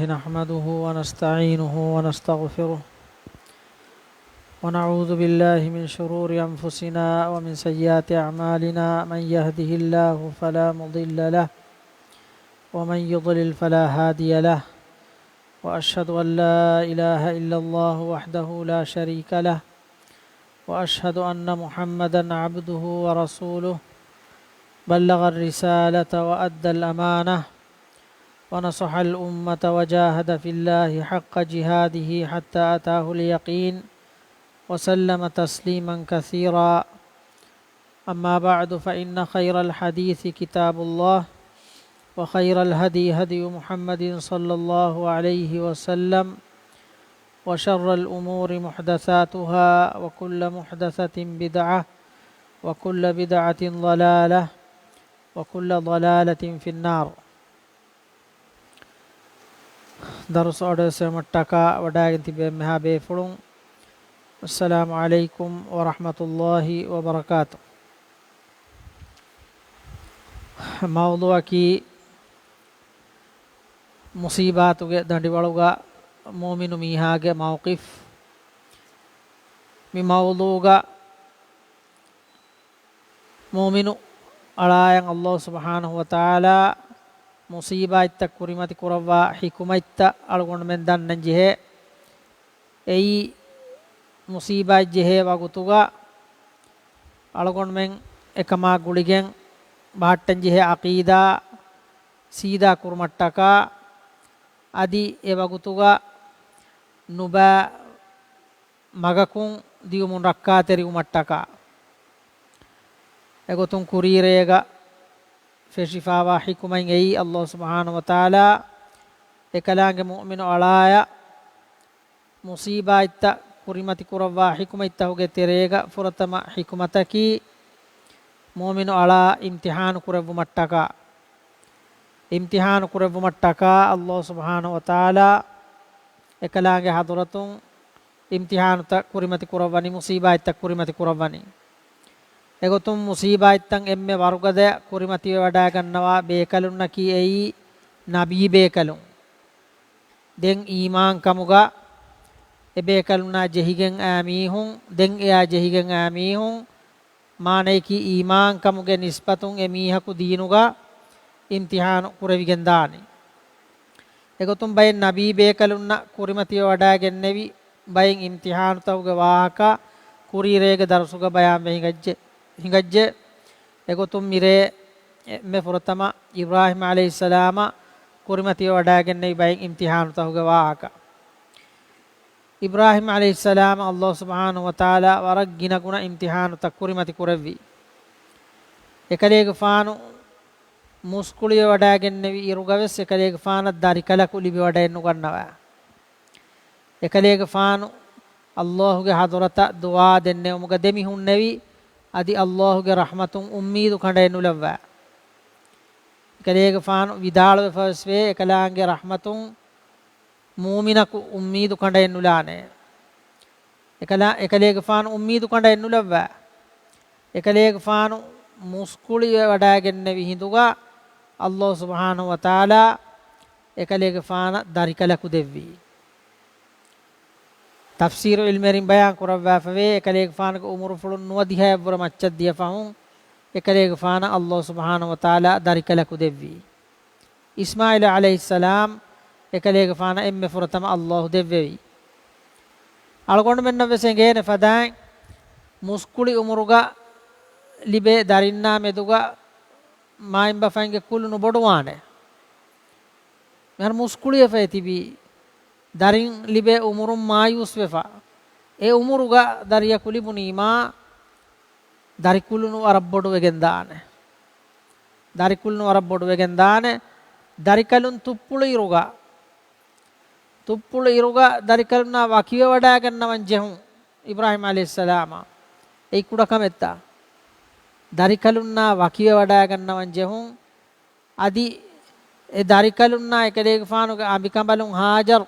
نحمده ونستعينه ونستغفره ونعوذ بالله من شرور أنفسنا ومن سيئات أعمالنا من يهده الله فلا مضل له ومن يضلل فلا هادي له وأشهد أن لا إله إلا الله وحده لا شريك له وأشهد أن محمدا عبده ورسوله بلغ الرسالة وأدى الأمانة ونصح الأمة وجاهد في الله حق جهاده حتى أتاه اليقين وسلم تسليما كثيرا أما بعد فإن خير الحديث كتاب الله وخير الهدي هدي محمد صلى الله عليه وسلم وشر الأمور محدثاتها وكل محدثة بدعة وكل بدعة ضلالة وكل ضلالة في النار. درس order semataka wadagen tibe meha be fulun. Assalamu alaikum wa rahmatullahi wa barakatuh. Mawdu'a ki musibatuge dandiwaluga mu'minu mihage mawqif mi mawdu'ga mu'minu alayan Allah subhanahu wa ta'ala musibah itta kurimati kurawwa hikuma itta algon men dannan jehe ei musibah jehe wagutuga algon men ekama guligen bahatten jehe aqida sida kurmattaka adi e wagutuga nuba magakun diumun rakka teri umattaka egotun kurirega feshifawa hikumain ei Allah subhanahu wa ta'ala ekalange mu'minu alaya musiba itta kurimati kurawwa hikuma itta hoge terega furatama hikumataki mu'minu ala imtihan kurevu mattaka Allah subhanahu wa ta'ala ekalange haduratun imtihan ta kurimati kurawwani musiba itta kurimati kurawwani egotum musibah ittan emme warugada kurimati wada gannawa bekalunna ki ei nabi bekalun den iman kamuga e bekalunna jehigen amihun den eya jehigen amihun mane ki iman kamuge nisbatun emihaku diinuga imtihan kurevigen daani egotum bayen nabi bekalunna kurimati wada gennevi bayen imtihan tawge wahaka kurirege darsuga bayan hingajje egotum mire me furatama Ibrahim alayhi salama kurimati wadaagenne bayin imtihan tahuge waaka Ibrahim alayhi salam Allah subhanahu wa ta'ala warag ginaguna imtihan ta kurimati kurevi ekalege faanu muskuliye wadaagenne irugaves ekalege faana darikala kulibi wadaennu gannawa ekalege faanu Allahuge hadurata du'a denne umuga demi hunnevi adi Allahuge rahmatun ummeedu kandaynu lawwa ekaleege faanu vidaalwe faswe ekalaange rahmatun mu'minaku ummeedu kandaynu laane ekaleege faanu ummeedu kandaynu lawwa ekaleege faanu muskuli wadagenne vihinduga Allah subhanahu wa ta'ala ekaleege faana darikalaku devvi tafsir ilmerin bayan kurawwa fawe ekaleege faana umur fulun nuwadiha bura maccadiya fahun ekaleege faana Allah subhanahu wa ta'ala darikalaku devvi Ismail alayhi salam ekaleege faana emme furatama Allah devvi algondu menna vesengene fadan muskuli umuruga libe darinna meduga maimba fange kulunu boduwane mer muskuli efetibi darin libe umurum mayus wefa e umuruga dariya kulibunima darikulunu arabbodu wegendane darikalun tuppulu iruga darikaluna wakiwe wada gannawan jehun Ibrahim alayhis salama ei kuda kametta darikalunna wakiwe wada gannawan jehun adi e darikalunna ekalege faanuga abikambalun hajar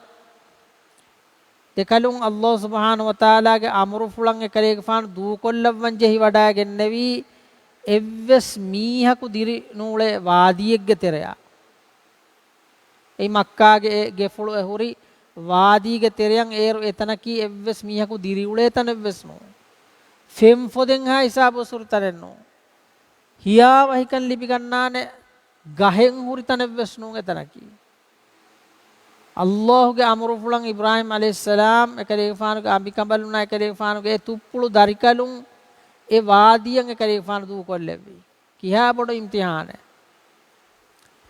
dekalun Allah subhanahu wa ta'ala ge amru fulan ekalege faanu du kollawwan jehi wada gennevi evves mihaku diri nule waadiyegge teraya ඒ මක්කාගේ ගෙෆුළු එහුරි වාදීගේ තෙරයන් ඒරු එතනකී එව්වස් මීහකු දිරිඋලේ තනෙව්වස් නෝ ෆෙම් ෆොදෙන් හා හිසාබ සුරතරෙන්නෝ හියා වහිකන් ලිපි ගන්නානේ ගහෙන් හුරි තනෙව්වස් නෝ එතනකී අල්ලාහ්ගේ අමරු ෆුලන් ඉබ්‍රාහීම් අලයිහිස්සලාම් එකලේ ෆානුගේ අඹිකඹලුනා එකලේ ෆානුගේ තුප්පුළු දරිකලුන් ඒ වාදියන් එකලේ ෆානු දූ කොල්ලෙවි කියා බොඩ ඉම්තිහාන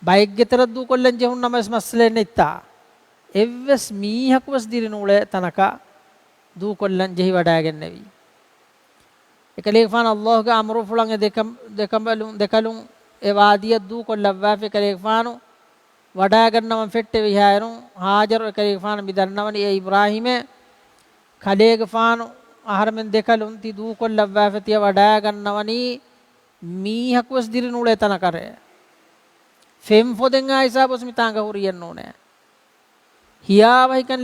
bike ගෙතර දූ කොල්ලන් ජෙහුන් නමස් මස්ලේ නෙත්තා එව්වස් මීහකුවස් දිරිනුලේ තනක දූ කොල්ලන් ජෙහි වඩාගෙන නෙවි එකලේ ෆාන අල්ලාහ්ගේ අමරු ෆුලන් දෙකලුන් ඒ වාදිය දූ කොල්ලව්වා එකලේ ෆානු වඩා ගන්නවම් ෆෙට්ටේ විහායරුන් හාජර් එකලේ ෆාන මිදන්නවනි ඒ ඉබ්‍රාහීම කලේග ෆානු ආහරමෙන් දෙකලුන් ති දූ කොල්ලව්වා ෆතිය වඩා ගන්නවනි මීහකුවස් දිරිනුලේ තන කරේ ෆෙම් ෆොදෙන් ආයිසාබස් මිතාංග හුරියන්න ඕනේ හියා වහිකන්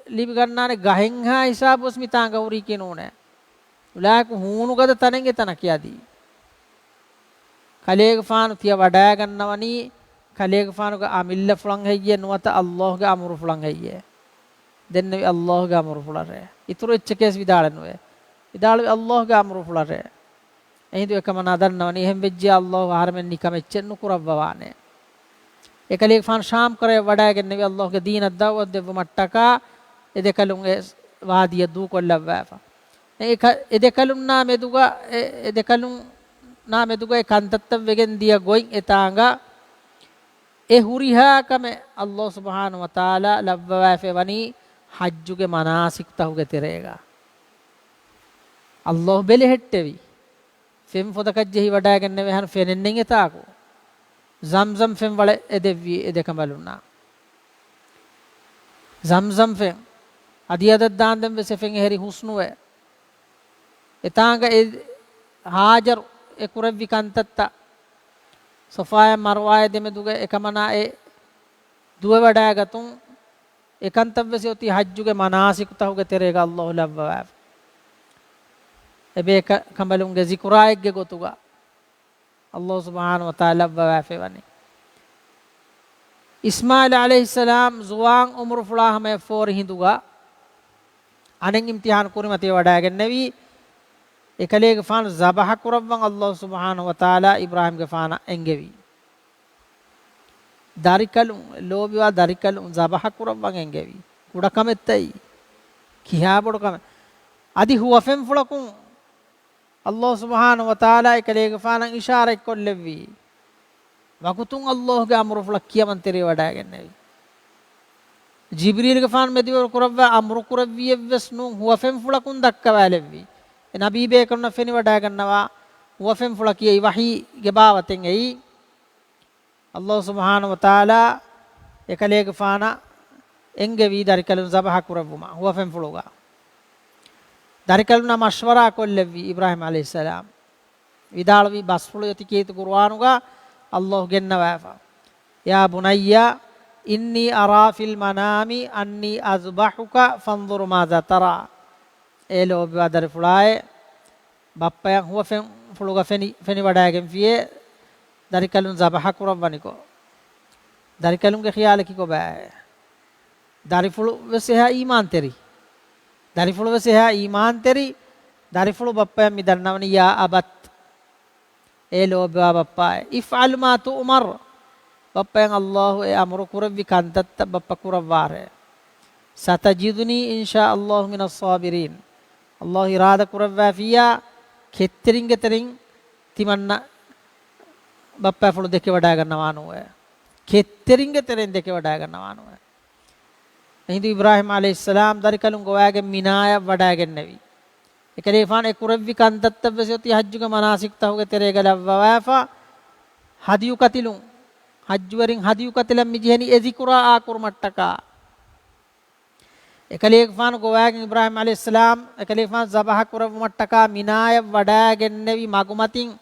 ලිපි ගන්නානේ ගහෙන් හා හිසාබස් මිතාංග හුරි කියනෝනේ උලාක හුණු ගද තනෙන් එතන කියදී කලේග ෆානු තිය වඩා ගන්නවනි කලේග ෆානුගේ අමිල්ල ෆුලන් හෙయ్యේ නුවත අල්ලාහ්ගේ අමරු ෆුලන් හෙయ్యේ දෙන්නේ අල්ලාහ්ගේ අමරු ෆුලරේ ඉතුරු එච්ච කේස් විදාලනෝය විදාලේ අල්ලාහ්ගේ අමරු ෆුලරේ එහිදු එකම නදන්නවනි එහෙම් වෙජ්ජි අල්ලාහ් ආරමෙන් නිකම එච්ච නුකුරවවානේ එකලේ ෆාන් ශාම් කරේ වඩාගෙන නෙවි අල්ලාහ්ගේ දීන දවව් දෙව මට්ටකා එදකලුන් ඒ වාදිය දූ කොල්ලවවා එදකලුන් නාමෙදුගා එදකලුන් නාමෙදුගා කන්තත්ත වෙගෙන් දිය ගොයින් එතාංගා ඒ හුරිහාකම අල්ලාහ් සුබ්හානහු වතාලා ලබ්වා ෆෙවනි හජ්ජුගේ මනාසික් තහුගේ තෙරේගා අල්ලාහ් බෙලෙහෙට්ටෙවි ෆෙම් ෆොදකජ්ජෙහි වඩාගෙන නෙවෙ හන ෆෙනෙන්නෙන් එතාකෝ zamzam fen wala edevvi edekamalunnaa zamzam fen adiyada daandem ve sefen heri husnuwe etanga e hajar e kuravvi kantatta safaya marwaya demeduge ekamana e duwe wada gatun ekantavve soti hajjuge manasik tahuge terega allah labwa ebe kamalunge zikuraegge gotuga Allah subhanahu wa ta'ala wafewani Ismail alayhi salam zuwang umur fulah me for hinduga anen imtihan kurimati wadagen nevi ekalege fan zabah kurabwan Allah subhanahu wa ta'ala Ibrahim ge fana engevi darikalun lobiwa darikalun zabah kurabwan engevi kudakamethai kiha bodokam adi huwafem fulakun Allah subhanahu wa ta'ala ekaleege faanan ishaara kollevvi wakutun Allah ge amru fulak kiyaman tere wadagen nevi Jibril ge faan mediwor kurawwa amru kurawwi evesnu huwa fem fulakun dakkawalevvi e nabi be karna feni wadagannawa huwa fem fulaki wahi ge bawaten ei Allah subhanahu wa ta'ala ekaleege faana engevi darikalun zabah kurawuma huwa fem fuluga darikaluna mashwara kollevvi Ibrahim alayhi salam vidalvi basfulu yati ketu qur'anuga Allah gennawa ya bunayya inni ara fil manami anni azbahuka fanzur madha tara elo badar fulay bappa huwa fen fuluga feni wadagen fiye darikalun zabah kurawani ko darikalun ge khiyala ki ko ba darifulu weseha iman teri darifulu weseha iman teri darifulu bappa midannawani ya abat elo bappa if'al ma tu'mar bappa Allah e amru kurawwi kantatta bappa kurawware satajiduni insha Allah minas sabirin Allah irada kurawwa fiya ketteringe terin timanna bappa fulu deke wada gannawa noe ketteringe terin deke wada gannawa noe hindu Ibrahim alayhis salam darikalun gowaage minaya wadagen nevi ekale faan e kurawwi kantatta vesoti hajjuge manasik tahuge terega lavwafa hadiyu katilun hajjuwarin hadiyu katilam mijiheni ezikura akurmattaka ekale faan gowaage Ibrahim alayhis salam ekale faan zabah kurawmattaka minaya wadagen nevi magumatin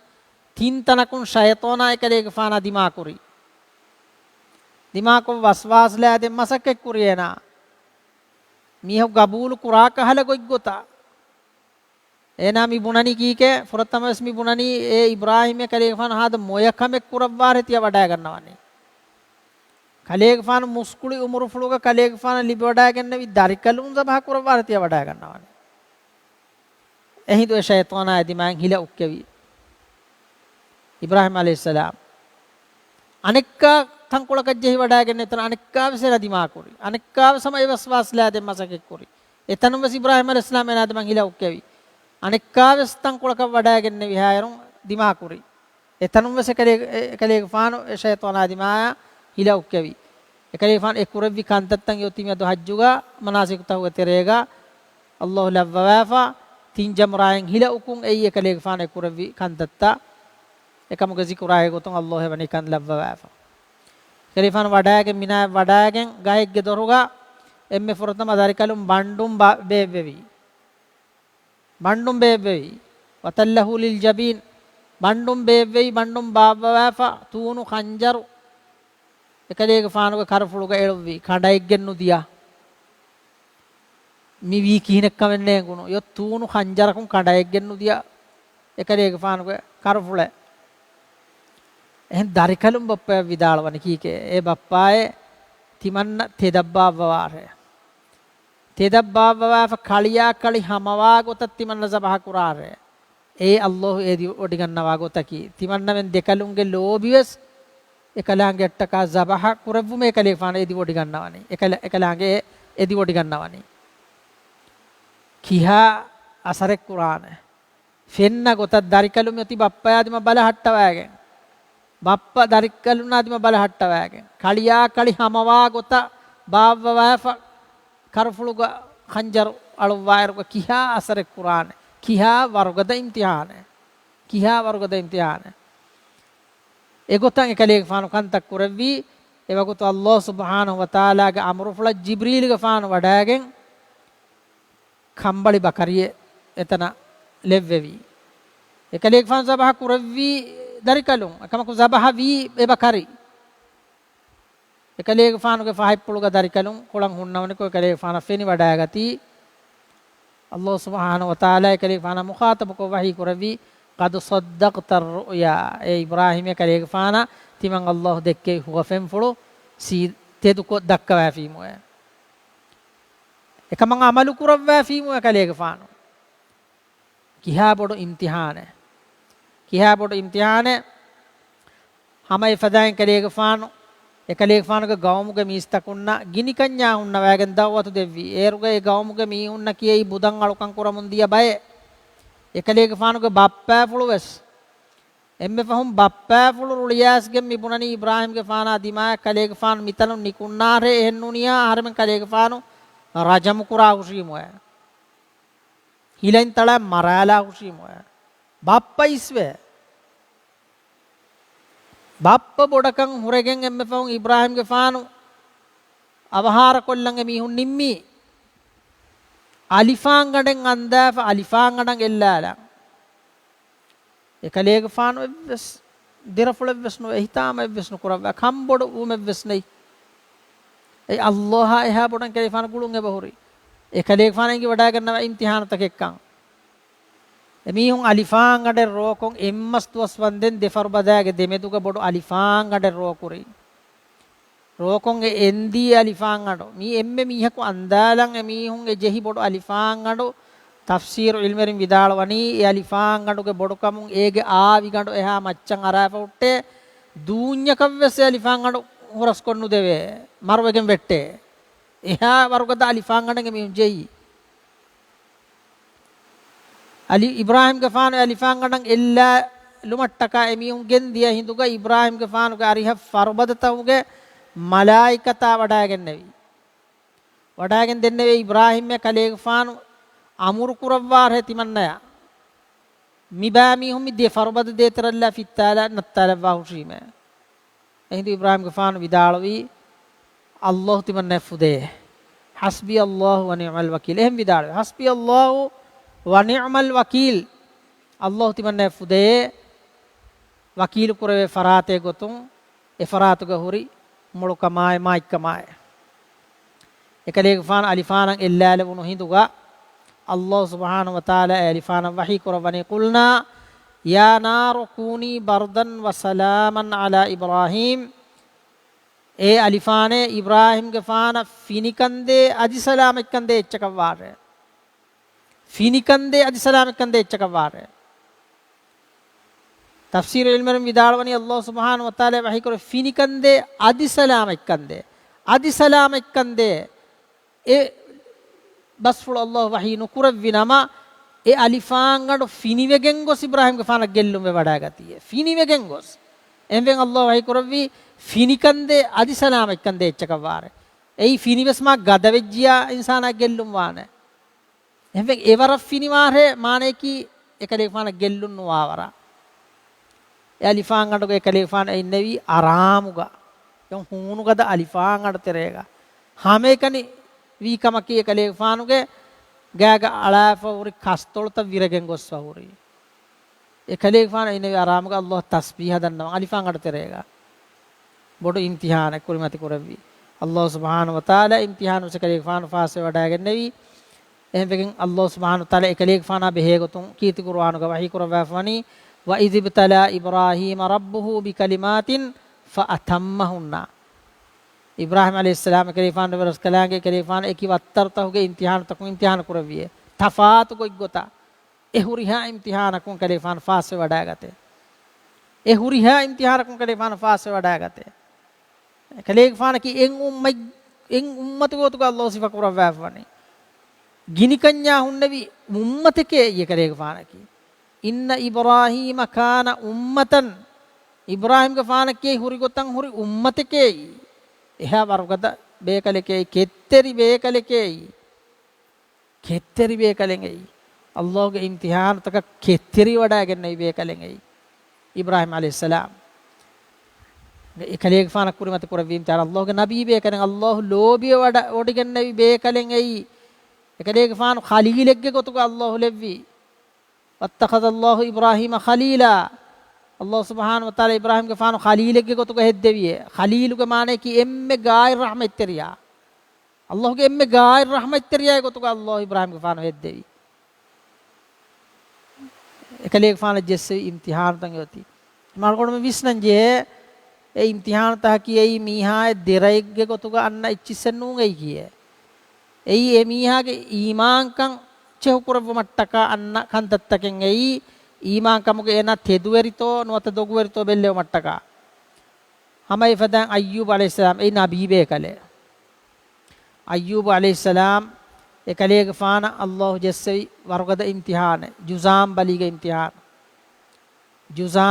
tintanakun shaytona ekale faan adima kuri dimako waswas la de masakke kuriyena miho gabulu kuraka hala goggota ena mi bunani kike furatamas mi bunani e Ibrahim ekale fan hada moyakame kurawwar hetiya wada gannawani කලේක ෆාන මුස්කුලි උමරු ෆලුග කලේක ෆාන ලිබ වඩා ගන්නවි දරිකලුන් සබහ කුර වාරතිය වඩා ගන්නවානේ එහිදු ෂයිතානා දිමාන් හිල උක්කවි ඉබ්‍රාහිම් අලයිහිස්සලාම් අනෙක්කා තංකොලක ජෙහි වඩා ගන්න එතන අනෙක්කා විසලා දිමා කුරි අනෙක්කා සමය වස්වාස්ලා දෙ මසකෙක් කුරි එතනම ඉබ්‍රාහිම් අලයිහිස්සලාම් එනාද මං හිල උක්කවි අනෙක්කා වස් තංකොලක වඩා ගන්න විහායරුන් දිමා කුරි එතනම වස කලේක ෆාන ෂයිතානා දිමා හිල උක්කවි එකලේ ෆාන එකුරවි කන්තත්තන් යොතිමිය දු හජ්ජුගා මනාසික තහුව තෙරේගා අල්ලාහ් ලවවාෆා තින් ජම්රායන් හිල උකුන් එයි එකලේ ෆාන එකුරවි කන්තත්තා එකමුග zikuraaye ගොතුන් අල්ලාහ් එවනි කන් ලවවාෆා එකලේ ෆාන වඩාගෙන මිනා වඩාගෙන ගායෙක්ගේ දොරුගා එම්මේ ෆොරතම දරිකලුම් බණ්ඩුම් බේබෙවි වතල්ලහු ලිල් ජබීන් බණ්ඩුම් බේබෙවි බණ්ඩුම් බාවවාෆා තූනු ඛංජරු එකලේක ෆානුක කරෆුලුක එළවි කඩයිගෙන් නුදියා මිවි කිහිනක් වෙන්නේ ගුණ යො තූනු ඛංජරකුන් කඩයිගෙන් නුදියා එකලේක ෆානුක කරෆුල එහෙන් දරිකලුම් බප්පා විදාලවන කීකේ ඒ බප්පායේ තිමන්න තෙදබ්බාවවාරය තෙදබ්බාවවාෆ කලියා කලි හමවා ගොත තිමන්න සබහ කුරාරය ඒ අල්ලාහ් ඒදි ඔඩි ගන්නවා ගොතකි තිමන්නවෙන් දෙකලුන්ගේ ලෝබිවස් එකලාංගේ අට්ටකා සබහ කුරවු මේ කලේ ෆාන ඒදි ඔඩි ගන්නවනේ එකලාංගේ ඒදි ඔඩි ගන්නවනේ කිහා අසරෙක් කුරාන ෆෙන්න ගොත දරිකලුම් යති බප්පායාදිම බල හට්ටවෑගෙන් බප්පා දරිකලුනාදිම බල හට්ටවෑගෙන් කලියා කලි හමවා ගොත බාවවාෆ කරෆුලුග ඛංජර අලවායරුග කිහා අසරෙක් කුරාන කිහා වර්ගද ඉම්තිහාන එගොතන් එකලේක ෆාන කන්තක් කුරවි එවගොත අල්ලාහ් සුබ්හානහු වතාලාගේ අමරු ෆල ජිබ්‍රීල්ගේ ෆාන වඩාගෙන් කම්බලි බකරිය එතන ලෙව්වෙවි එකලේක ෆාන සබහ කුරවි දරිකලුන් එකමකු සබහ වි එබකරි එකලේක ෆානුගේ ෆහයිප් පුලුග දරිකලුන් කොලන් හුන්නවනේ කො එකලේක ෆාන ෆෙනි වඩාගති අල්ලාහ් සුබ්හානහු වතාලා එකලේක ෆාන මුඛාතබ කො වහී කුරවි قد صدقت الرؤيا اي ابراهيم كليك فانا تيمن الله دكي هو فم فلو سي تدكو دكوا فيمو එකමං අමලු කුරවවා ෆීමු කලේක ෆානු කිහා බොඩ ඉම්තිහාන හමයි ෆදායන් කලේක ෆානු එකලේක ෆානුක ගවමුග මිස්තකුන්න ගිනි කන්‍යා හුන්න වෑගෙන් දවවතු දෙවි ඒරුගේ ගවමුග මී හුන්න කියයි බුදන් අලුකන් කුරමුන් දිය බය එකලේක ෆානුක බප්පා ෆුලුවස් එම්මෙ ෆහම් බප්පා ෆුලු රුලියාස්ගෙන් මිබුනනි ඉබ්‍රාහිම්ගේ ෆානා දිමා කලේක ෆානු මිතනු නිකුන්නාරේ එහෙන්නුනියා හරමෙන් කලේක ෆානු රජම කුරා හුෂීමෝය හිලෙන් තල මරාලා හුෂීමෝය බප්පා ඉස්වේ බප්පා බොඩකන් හුරගෙන් එම්මෙ ෆහම් ඉබ්‍රාහිම්ගේ ෆානු අවහාර කොල්ලන්ගේ මිහුන් නිම්මි අලිෆාංගඩෙන් අන්දාෆ අලිෆාංගඩන් එල්ලාලා එකලේක ෆානු එවස් දිරෆුල එවස් නෝ එහිතාම එවස් නෝ කරව කම්බොඩ උම එවස් නේ ඒ අල්ලාහ එහා බොඩන් කලේ ෆාන ගුළුන් එබහුරි එකලේක ෆානෙන්ගේ වඩා ගන්නවා ඉම්තිහානතක එක්කන් එමිහුන් අලිෆාංගඩ රෝකොන් එම්මස් තුවස් වන්දෙන් දෙෆර් බදාගේ දෙමෙදුක බොඩ අලිෆාංගඩ රෝකුරි රෝකොන් එන්දී අලිෆාංගඩ මී එම්මෙ මීහකු අන්දාලන් එමිහුන් එජෙහි බොඩ අලිෆාංගඩ තෆ්සීර් ඉල්මරින් විදාලවනි ඒ අලිෆාංගඩගේ බොඩ කමුන් ඒගේ ආවි ගඩ එහා මච්චන් අරාපොට්ටේ දූඤ්ඤකව්වස අලිෆාංගඩ හොරස් කොන්නු දෙවේ මරුවගෙන් වෙට්ටේ එහා වරුගද අලිෆාංගඩගේ මිහුන් ජෙයි අලි ඉබ්‍රාහිම්ගේ ෆාන අලිෆාංගඩන් එල්ලා ලුමට්ටක එමිහුන් ගෙන් දිය හිඳුග ඉබ්‍රාහිම්ගේ ෆානුගේ අරිහ ෆර්බදතවුගේ මලායිකතා වඩාගෙන නෙවි වඩාගෙන දෙන්නේ වේ ඉබ්‍රාහිම් කලේක ෆානු අමුරු කුරවාර හැතිමන්නය මිබාමි හුමි දේ ෆර්බද දේතරල්ලා ෆිත්තාලා නත්තාලා වහුෂීම එහෙදි ඉබ්‍රාහිම්ගේ ෆානු විදාලවි අල්ලාහ් තිමන්න ෆුදේ හස්බි අල්ලාහ් ව නිඅමල් වකීල් එහෙම විදාලවි හස්බි අල්ලාහ් ව නිඅමල් වකීල් අල්ලාහ් තිමන්න ෆුදේ වකීල් කුරවේ ෆරාතේ ගොතුන් ඒ ෆරාතුග හුරි මුළු කමාය මායික් කමාය එකලේක ෆාන අලිෆානන් එල්ලාල වුණු හිඳුගා අල්ලාහ් සුබ්හානහු වතාලා අලිෆානන් වහී කරවනේ කුල්නා යා නාරු කූනි බර්දන් වසලාමන් අලා ඉබ්‍රාහීම් ඒ අලිෆානේ ඉබ්‍රාහිම්ගේ ෆාන ෆිනිකන්දේ අදිසලාම එක්කන්දේ එච්චක වාරය ෆිනිකන්දේ අදිසලාම එක්කන්දේ එච්චක වාරය තෆ්සීර් ඉල්මරම් විදාලවනි අල්ලාහ් සුබ්හානහු වතාලා වහී කර ෆිනිකන්දේ අදිසලාම එක්කන්දේ ඒ බස්ෆුල් අල්ලාහ් වහී නුකුරවිනම ඒ අලිෆාන් ගඩ ෆිනිවෙගෙන් ගොස් ඉබ්‍රාහිම්ගේ ෆාන ගෙල්ලුම් වේ වඩා ගතිය ෆිනිවෙගෙන් ගොස් එම්වෙන් අල්ලාහ් වහී කරවි ෆිනිකන්දේ අදිසලාම එක්කන්දේ එච්චක වාරේ එයි ෆිනිවස්මා ගද වෙජ්ජියා ඉන්සානා ගෙල්ලුම් වාන එම්වෙන් ඒවර ෆිනිවාරේ මානේ කි එකලේ ෆාන ගෙල්ලුම් වාවරා ඒ අලිෆාන් ගඩ එකලේ ෆාන ඉන්නේවි ආරාමුගා යම් හුණු ගද අලිෆාන් ගඩ තෙරේගා හැමේකනි වී කමකී එකලේ ෆානුගේ ගෑග අලාෆ උරි කස්තොල්ත විරගෙන් ගොස් වහුරි එකලේ ෆාන ඉන්නේවි ආරාමුගා අල්ලාහ් තස්බීහ දන්නවා අලිෆාන් ගඩ තෙරේගා බොඩ ඉම්තිහාන කුරිමති කරවි අල්ලාහ් සුබ්හානහු වතාලා ඉම්තිහාන උසකලේ ෆාන ෆාසේ වඩාගෙන නෙවි එහෙන් අල්ලාහ් සුබ්හානහු වතාලා එකලේ ෆාන බෙහෙගතුන් කීති කුර්ආනුග වහී කරවවනි වයිදිබ්තලා ඉබ්‍රාහීම රබ්බුහු බිකලිමාතින් ෆඅතම්මහුන්නා ඉබ්‍රාහිම් අලයිහිස්සලාම කලිෆාන් වරස් කලාගේ කලිෆාන් එකි වත්තරතහුගේ ඉම්තිහාන තකු ඉම්තිහාන කරවිය තෆාතු කොයිගොතා එහුරිහා ඉම්තිහාන කුන් කලිෆාන් ෆාසේ වඩාගතේ එහුරිහා ඉම්තිහාන කුන් කලිෆාන් ෆාසේ වඩාගතේ කලිෆාන කි එන් උම්මත ගොතුක අල්ලාහ් සිෆා කරවවනි ගිනි කන්‍යා හුන්නවි උම්මතකේ ය කලිෆාන කි ඉන්න ඉබ්‍රාහීම කාන උම්මතන් ඉබ්‍රාහිම්ගේ ෆාන කේ හුරි ගොතන් හුරි උම්මතකේ එහා වර්ගද බේකලකේ කෙත්තeri බේකලෙන් එයි අල්ලාහ්ගේ ඉම්තිහාන තක කෙත්තeri වඩාගෙන නෙයි බේකලෙන් එයි ඉබ්‍රාහිම් අලයිහිස්සලාම් එකලේ ෆාන කුරිමත කරවීම තර අල්ලාහ්ගේ නබී බේකලෙන් අල්ලාහ් ලෝබිය වඩගෙන නෙයි බේකලෙන් එයි එකලේ ෆාන ඛලීලෙක්ගේ ගොතුක අල්ලාහ් ලෙව්වි වත්තඛද අල්ලාහ් ඉබ්‍රාහීම ඛලීලා අල්ලාහ් සුබ්හානහු වතාලා ඉබ්‍රාහිම්ගේ ෆාන ඛලීලෙක්ගේ ගොතුක හෙද්දෙවිය ඛලීලුගේ මානේ කි එම්මේ ගායර් රහමෙත්තරියා අල්ලාහ්ගේ එම්මේ ගායර් රහමෙත්තරියා ගොතුක අල්ලාහ් ඉබ්‍රාහිම්ගේ ෆාන හෙද්දෙවි එකලේ ෆාන ජෙස්සේ ඉම්තිහාන තන් යති මාල්කොඩම විස්නංජේ ඒ ඉම්තිහාන තා කියයි මීහායේ දෙරයිග්ගේ ගොතුක අන්න ඉච්චිසන් නුන් එයි කියේ එයි ඒ මීහාගේ ඊමාන්කම් චෙහුකුරව මට්ටක අන්න කන්තත්තකෙන් එයි ඊමාන් කමුගේ එන තෙදුවරිතෝ නොත දොගුවරිතෝ බෙල්ලෙව මට්ටක හමයි ෆදන් අය්යුබ් අලයිහිස්සලාම් ඒ නබී බේකලේ අය්යුබ් අලයිහිස්සලාම් එකලේගේ ෆාන අල්ලාහ් ජස්සයි වර්ගද ඉම්තිහාන ජුසාම්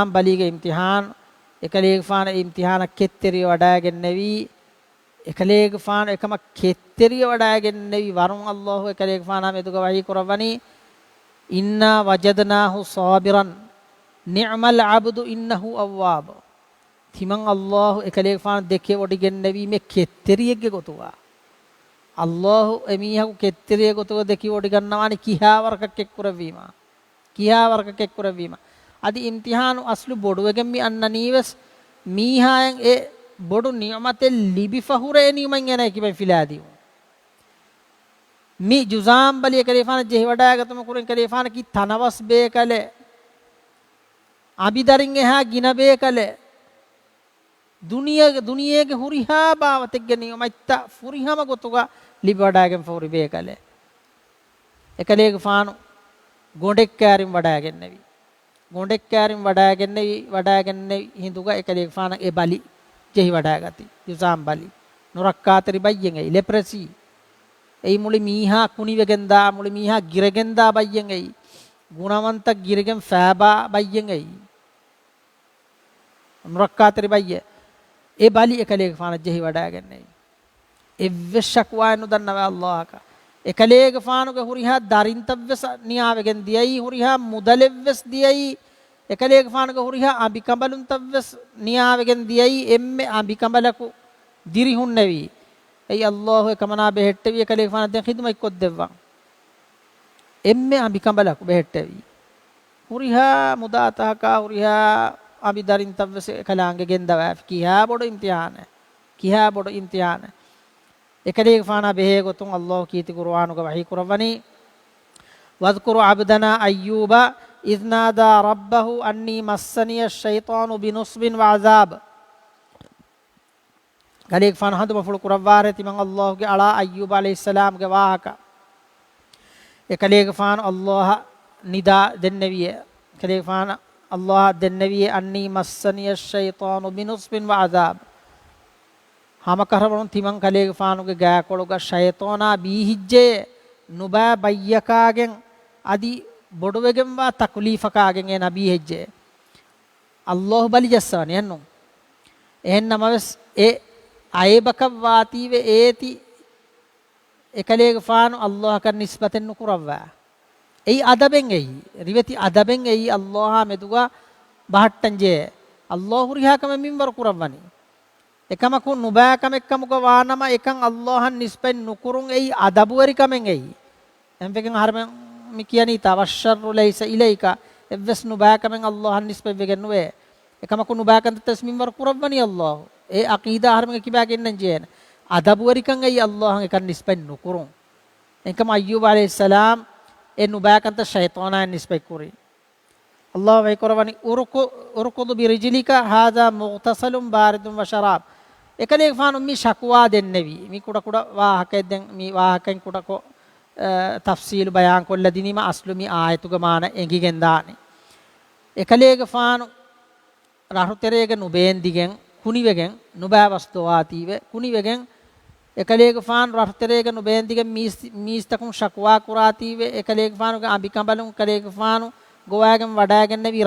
බලිගේ ඉම්තිහාන එකලේගේ ෆාන ඉම්තිහාන කෙත්තරිය වඩාගෙන නෙවි එකලේගේ ෆාන එකම කෙත්තරිය වඩාගෙන නෙවි වරුන් අල්ලාහ් එකලේගේ ෆාන මෙදුක වහී කරවනි ඉන්නා වජදනාහු සාබිරන් නිඅමල් අබ්දු ඉන්නහු අවවාබ තිමන් අල්ලාහ් එකලේ ෆාන දෙකේ වඩිගෙන නෙවි මේ කෙත්තරියෙක්ගේ ගොතුවා අල්ලාහ් එමීහු කෙත්තරිය ගොතුව දෙකි වඩි ගන්නවානි කිහාවරකක් එක් කරවීම අදි ඉම්තිහානු අස්ලු බොඩුවගෙන් මි අන්නනීවස් මීහායන් ඒ බොඩු නියමතෙ ලිබි ෆහුරේ නියමන් යන කිබෙන් ෆිලාදී මි ජුසාම් බලිය කලිෆාන ජෙහි වඩාගතම කුරෙන් කලිෆාන කි තනවස් බේකලේ අබිදරින් එහා ගින බේකලේ දුනියේගේ හුරිහා බාවතෙක් නියමයිත්ත ෆුරිහම ගොතුක ලිබි වඩාගෙන ෆෝරි බේකලේ එකලේගේ ෆානු ගොඩෙක් කෑරින් වඩාගෙන නෙවි හිඳුක එකලේගේ ෆාන ඒ බලි ජෙහි වඩාගති ජුසාම් බලි නුරක්කාතරි බයියෙන් එයි ලෙප්‍රසි ඒ මුලි මීහා කුණිවෙගෙන්දා මුලි මීහා ගිරගෙන්දා බයියෙන් එයි ගුණවන්ත ගිරගෙන් ෆෑබා බයියෙන් එයි නුරක්කාතරි බයිය ඒ බලි එකලේගේ ෆාන ජෙහි වඩාගෙන එයි එව්වශක් වායනු දන්නවා අල්ලාහක එකලේගේ ෆානුගේ හුරිහා දරින්තව්වස නියාවෙගෙන් දියයි හුරිහා මුදලෙව්වස් දියයි එකලේගේ ෆානුගේ හුරිහා අබිකඹලුන්තව්වස් නියාවෙගෙන් දියයි එම්මේ අබිකඹලකු දිරිහුන් නෙවි ඒ අල්ලාහ් එකමනා බෙහෙට්ටවි එකලේගේ ෆාන දැන් ඛිදමයි කොත් දෙවවා එම්මේ අබිකඹලකු බෙහෙට්ටවි හුරිහා මුදාතහකා හුරිහා අබිදරින්තව්වස එකලාංගෙ ගෙන්දවා කියා බොඩ ඉම්තිහාන එකලේගේ ෆාන බෙහෙ ගොතුන් අල්ලාහ් කීති කුර්ආනුක වහී කරවනි වذ்කුරු අබ්දනා අය්යූබ ඉذ් නාදා රබ්බහු අන්නී මස්සනිය ෂයිතානු බිනුස්බින් වඅසාබ් ගලේක ෆාන හඳුම ෆුළු කුරවාරේ තිමන් අල්ලාහ්ගේ අලා අය්යුබ අලයිහිස්සලාම්ගේ වාහක එකලේක ෆාන අල්ලාහ නිදා දෙන්නවිය කලේක ෆාන අල්ලාහ දෙන්නවිය අන්නී මස්සනිය ෂයිතානු බිනුස්බින් වඅදාබ් හම කරවණු තිමන් කලේක ෆානුගේ ගෑකොළග ෂයිතානා බීහිජ්ජේ නුබා බය්යකාගෙන් අදි බොඩුවෙගෙන් වා තක්ලීෆකාගෙන් ඒ නබී හෙජ්ජේ අල්ලාහ් බලි ජස්සවන යන්නු එහෙන්නම ඒ අයබක වාතීවේ ඒති එකලේක ෆානු අල්ලාහ කන් නිස්බතෙන් නුකුරවා එයි අදබෙන් එයි රිවති අදබෙන් එයි අල්ලාහ මෙදුගා බහට්ටන්ජේ අල්ලාහ් රිහාකම මින්වර කුරවනි එකමකු නුබෑකම එක්කමුක වානම එකන් අල්ලාහන් නිස්බෙන් නුකුරුන් එයි අදබුවරි කමෙන් එයි එම්පෙකන් හරම මි කියනි තවෂරු ලයිස ඉලයික එවස් නුබෑකමෙන් අල්ලාහන් නිස්බෙන් වෙගෙන නුවේ එකමකු නුබෑකන් තස්මින්වර කුරවනි අල්ලාහ් ඒ අකීදා හරම කිබෑගෙන්නන් ජේන අදබුවරිකන් එයි අල්ලාහන් එකන් නිස්බෙන් නුකුරුන් එකම අය්යුබ අලයිහිස්සලාම් ඒ නුබෑකන්ත ෂයිතානයන් නිස්බෙන් කුරි අල්ලාහ් වේ කරවනි උරුකුදු බිරිජලික හාදා මුග්තසලුම් බාරිදුම් වශරාබ් එකලේක ෆානු මි ශක්වා දෙන්නේවි මි කුඩ කුඩ වාහකෙන් දැන් මි වාහකෙන් කුඩ කො තෆ්සීල් බයාන් කොල්ල දිනීම අස්ලුමි ආයතුග මාන එංගිගෙන් දානේ එකලේක ෆානු රහුතරේක නුබෙන් දිගෙන් කුනිවෙගෙන් නුබෑ වස්තුවාතීව කුනිවෙගෙන් එකලේක ෆාන් රහුතරේක නුබෙන් දිගෙන් මීස්තකුන් ශක්වා කුරාතීව එකලේක ෆානුගේ අඹිකඹලුන් කලේක ෆානු ගෝවාගෙන් වඩාගෙන නවි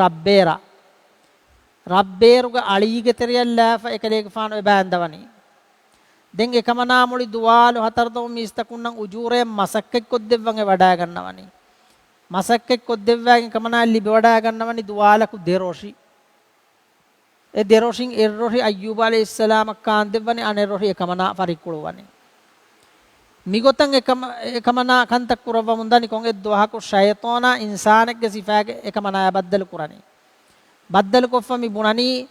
රබ්බේරුගේ අලීගේ තෙරියල්ලාෆ එකලේක ෆානු එබෑන්දවනි දැන් එකමනා මුලි දුවාලු හතරතම මීස්තකුන් නම් උජූරේ මසක්කෙක් කොද්දෙව්වන්ගේ වඩා ගන්නවනි මසක්කෙක් කොද්දෙව්වන්ගේ කමනා ලිබ වඩා ගන්නවනි දුවාලකු දෙරෝෂි ඒ දෙරෝෂින් එරෝහි අය්යුබ අලයිහිස්සලාම කාන් දෙවනි අනෙරෝහි එකමනා පරික්කුලවනි මිගොතන් එකමනා කන්තක් කුරව මුන්දනි කොන් එද්දුවහකු ෂයිතානා ඉන්සානෙක්ගේ සිෆාගේ එකමනා බද්දල කුරණි බද්දල කොෆමි බුණනි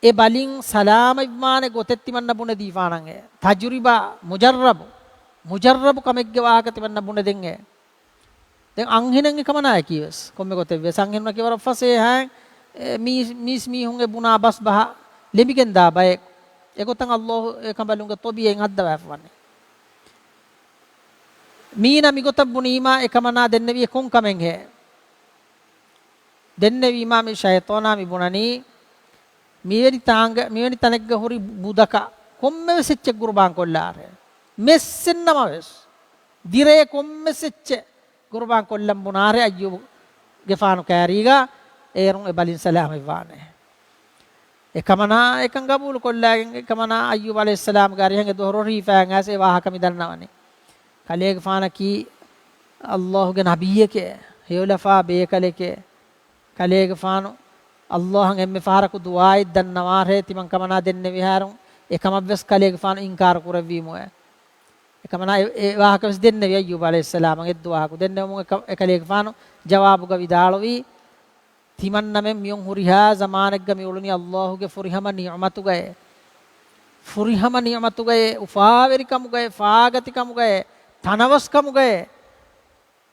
ඒ බලින් සලාම ඉබ්මානේ ගොතෙත්ති මන්න බුණ දීෆානං ඒ තජරිබා මුජර්රබ් කමෙක්ගේ වාහකති මන්න බුණ දෙන්නේ දැන් අංහිනෙන් එකමනා කීවස් කොම්මෙ ගොතෙව්වේ සංහින්න කිවර ෆසේ හා මිස් මිහුන්ගේ බුණා බස් බහ ලෙබිගෙන් දා බය එගොතන් අල්ලාහ් එකඹලුන්ගේ තොබියෙන් හද්දවන්නේ මීන මිගොත බුනීමා එකමනා දෙන්නවි කොන් කමෙන් හේ දෙන්නවි මාමි ෂයිතානා මි බුණනි මිවෙනි තනෙක්ග හොරි බුදක කොම්මෙ වෙච්ච ගුරුබාන් කොල්ලාරේ මෙස්සෙන්නම වෙස් දිරේ කොම්මෙ සෙච්ච ගුරුබාන් කොල්ලම් බුනාරේ අය්යුබ ගෙෆානු කෑරීගා ඒරුන් එබලින් සලාම ඉවානේ එකමනා එකන් ගබූල් කොල්ලාගෙන් එකමනා අය්යුබ අලයිහිස්සලාම් ගාරියන්ගේ දොහර රීෆාන් ඇසේ වාහක මිදන්නවනේ කලේක ෆානකි අල්ලාහ්ගේ නබියකේ හේලෆා බේකලේකේ කලේක ෆානු අල්ලාහන් එම්මෙ ෆාරකු දුආයි දන්නවාරේ තිමන් කමනා දෙන්නේ විහාරුන් එකමවස් කලේක ෆානු ඉන්කාර කරවීමෝ එකමනා ඒ වාහකස් දෙන්නේ අය්යුබ අලයිහිස්සලාම්ගේ දුආකු දෙන්නේ මො එකලේක ෆානු ජවාබුග විදාලවි තිමන් නමෙන් මියොන් හුරිහා zamaanegga මියුලුනි අල්ලාහ්ගේ ෆුරිහම නියමතුගේ උෆාවරිකමුගේ ෆාගතිකමුගේ තනවස්කමුගේ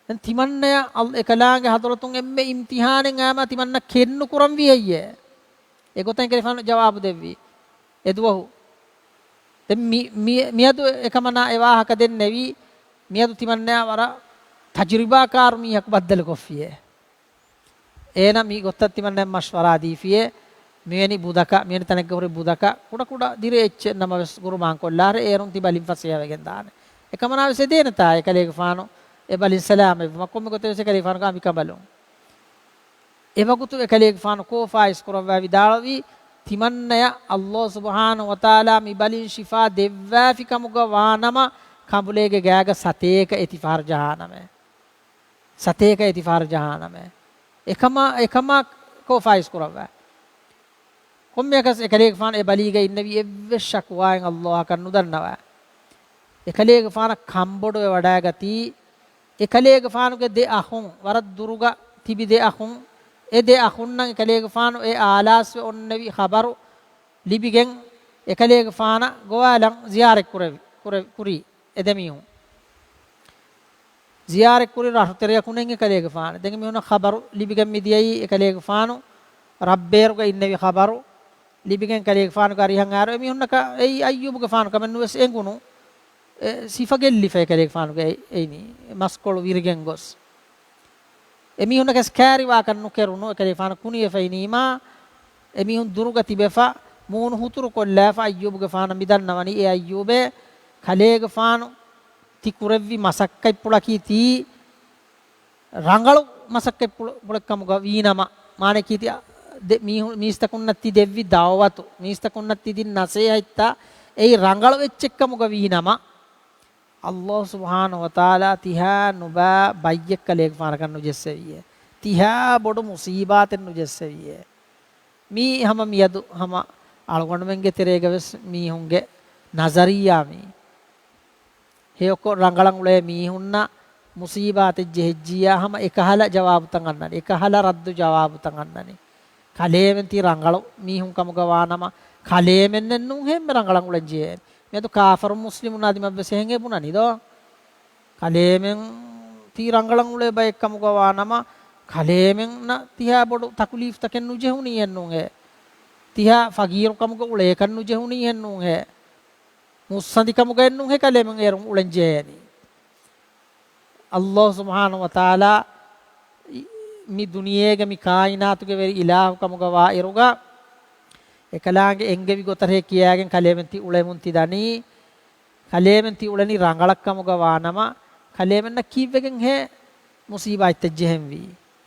දැන් තිමන්නය එකලාගේ හදරතුන් එම්මේ ඉම්තිහානෙන් ආම තිමන්න කෙන්නු කුරම් වියය ඒගොතෙන් කෙලිෆාන ජවාබු දෙවි එදුවහු දැන් මියදු එකමනා එවාහක දෙන්නේවි මියදු තිමන්නය වර තජරිබාකාර මියක් බද්දල කොෆියේ එනම් මි ගොත්තත් තිමන්න මස්වරා දීෆියේ මෙවැනි බුදක මෙවැනි තැනක හොරි බුදක කුඩ කුඩ දිරෙච්ච නම ගුරුමාන් කොල්ලාර ඒරුන් තිබලින් ෆසියා වෙගෙන් දාන එකමනා විසේ දෙන තා එකලේක ෆානෝ එබලින් සලාම මකොම් ගොතේ එකලේක ෆානෝ ගාමි කබලෝ එවගුතු එකලේක ෆානෝ කෝෆායිස් කරවා විදාලවි තිමන්නය අල්ලාහ් සුබ්හානහු වතාලා මි බලින් ශිෆා දෙවවා ෆිකමුග වානම කඹුලේගේ ගෑග සතේක එතිෆාර් ජහානම එකම කෝෆායිස් කරවා කොම්මයකස් එකලේක ෆාන ඒ බලීගේ ඉන්නවි එව්ව ශක්වායන් අල්ලාහ් කන්නු දන්නවා එකලේක ෆාන කම්බොඩේ වඩා ගති එකලේක ෆානුගේ දෙ අහුන් වර දුරුග තිබි දෙ අහුන් ඒ දෙ අහුන් නම් එකලේක ෆානු ඒ ආලාස් ඔන්නවි ખબරු ලිබිගෙන් එකලේක ෆාන ගෝවාලන් ziyaret කුරි එදමිහු ziyaret කුරි රහතරිය කුණෙන් එකලේක ෆාන දෙක මිහුන ખબරු ලිබිගෙන් මිදියයි එකලේක ෆානු රබ්බේරුගේ ඉන්නවි ખબරු libigen kale faanu kari han aro mi hunna ka ei ayyub ge faanu kamen nues engunu sifagelli fe kale faanu ge eini maskol wirgen gos emi hunna kes kari wa kan nukeruno kale faanu kuniye fe inima emi hun durugati befa moon huturu kolla fa ayyub ge faanu midan nawani e ayyube kale ge faanu ti kurevvi masakkai pulaki ti rangalu masakkai pulakkamu ga winama mane kiti මිස්තකුන්නත්ති දෙව්වි දවවතු මිස්තකුන්නත්ති දින් නසේ හිටා ඒ රංගල වෙච්ච එක්කම ගවීනම අල්ලාහ් සුබ්හානහු වතාලා තිහා නුබා බයියක් කලේක පාර කරනු ජෙස්සවිය තිහා බොඩ මුසීබාතෙන් නුජෙස්සවිය මී හැම මියදු හැම අලගොණමෙන්ගේ තෙරේගවස් මී හුන්ගේ නසරියාමි හේකො රංගලන් උලේ මී හුන්නා මුසීබාතෙ ජෙහෙජ්ජියා හැම එකහල ජවාබු තංගන්නනි එකහල රද්දු ජවාබු තංගන්නනි kalemen ti rangalo mihun kamuga wanama kalemen nennun hemme rangalan ulanjie medu kafir muslimun adi mabbe sehenge bunani do kalemen ti rangalan ule bay kamuga wanama kalemen na tiha bodu takulif taken nu jehuni ennun he tiha fagir kamuga ule kan nu jehuni ennun he musandi kamuga ennun he kalemen erun ulanjie ni Allah subhanahu wa taala mi duniyege mi kainatuge veri ilahu kamuga wa iruga ekalaange engevi gotare kiyagen kalementi ulemunti dani kalementi ulani rangalak kamuga wa nama kalemenna kivegen he musiba itajjehemvi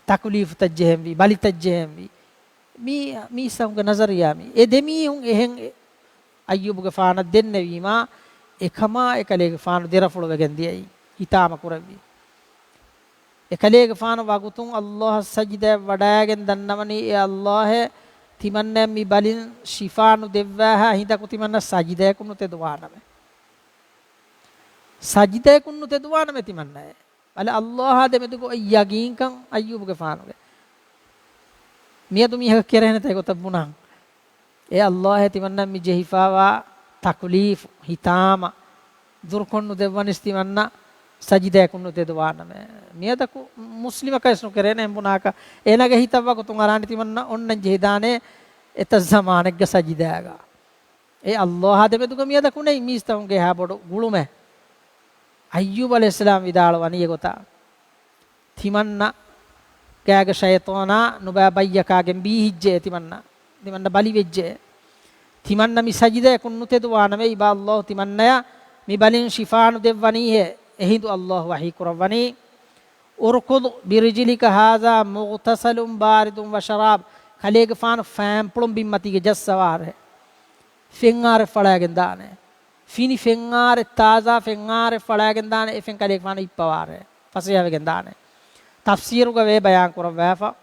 takulif tajjehemvi bali tajjehemvi mi saunga nazariyami e demi hun ehen ayyubuge faana dennevima ekama ekalege faana derafulu wegen diyai hitama kuravi ekaleege faana wagutun Allah sajida wadagen dannamani e Allah timanne mi balin shifaanu devwaha hindaku timanna sajida kunnu teduwaname sajida kunnu teduwaname timanna ala Allah demedugo yagin kan ayyubuge faanuge miyadu miha kerene tay gotabbunan e Allah timanna mi jehifawa taklif hitama durkonnu devwanis timanna sajida kunnu teduwaname miyadaku muslima kaisnu kerene embunaka enage hitawwa kutun arani timanna onnan jehidane eta zamanegga sajidaga e Allah demeduga miyadaku nei mistaunge ha bodu gulume ayyub alayhisalam vidal wani egota timanna kaaga shaytana nuba bayyakagen bihijje timanna bali vejje timanna mi sajida kunnu teduwaname iba Allah timanna mi balin shifaanu devwani he ehindu Allah wahi kurawani urkud birijlika hadha mughtasalun baridun wa sharab kaleege faanu fampulum bimmatige jassaware fengare falagen dane fini fengare taza fengare falagen dane efen kaleege faanu ippaware fasiyavegen dane tafsiruga ve bayan kurawafa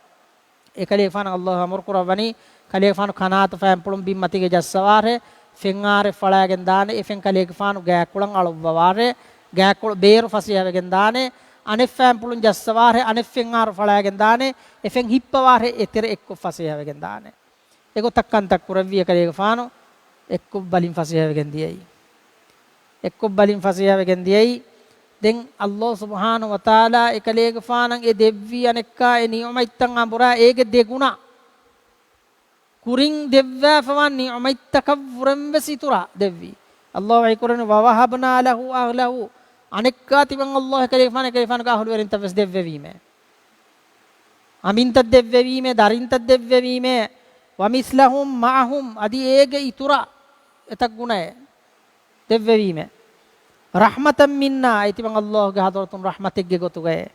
e kaleege faanu Allah amur kurawani kaleege faanu kanata fampulum bimmatige jassaware fengare falagen dane efen kaleege faanu gakulan alubware gaakol beeru fasiyavegen dane aneffam pulun jassaware aneffen ar falagen dane efen hippaware etere ekko fasiyavegen dane ego takkan tak kuravviya kalege faano ekko balin fasiyavegen diyai ekko balin fasiyavegen diyai den Allah subhanahu wa taala ekalege faanan e devvi anekka e ni'maittan ambura ege deguna kurin devva fawan ni'maittaka vuramvesitura devvi Allah wa ikurani wa wahabna lahu ahlahu anekka tiban Allah kalefana ka ahlu werin tafs devvevime aminta devvevime darinta devvevime wa mislahum ma'hum adi ege itura etak gunae devvevime rahmatan minna itiban Allah ge hadratun rahmategge gotuge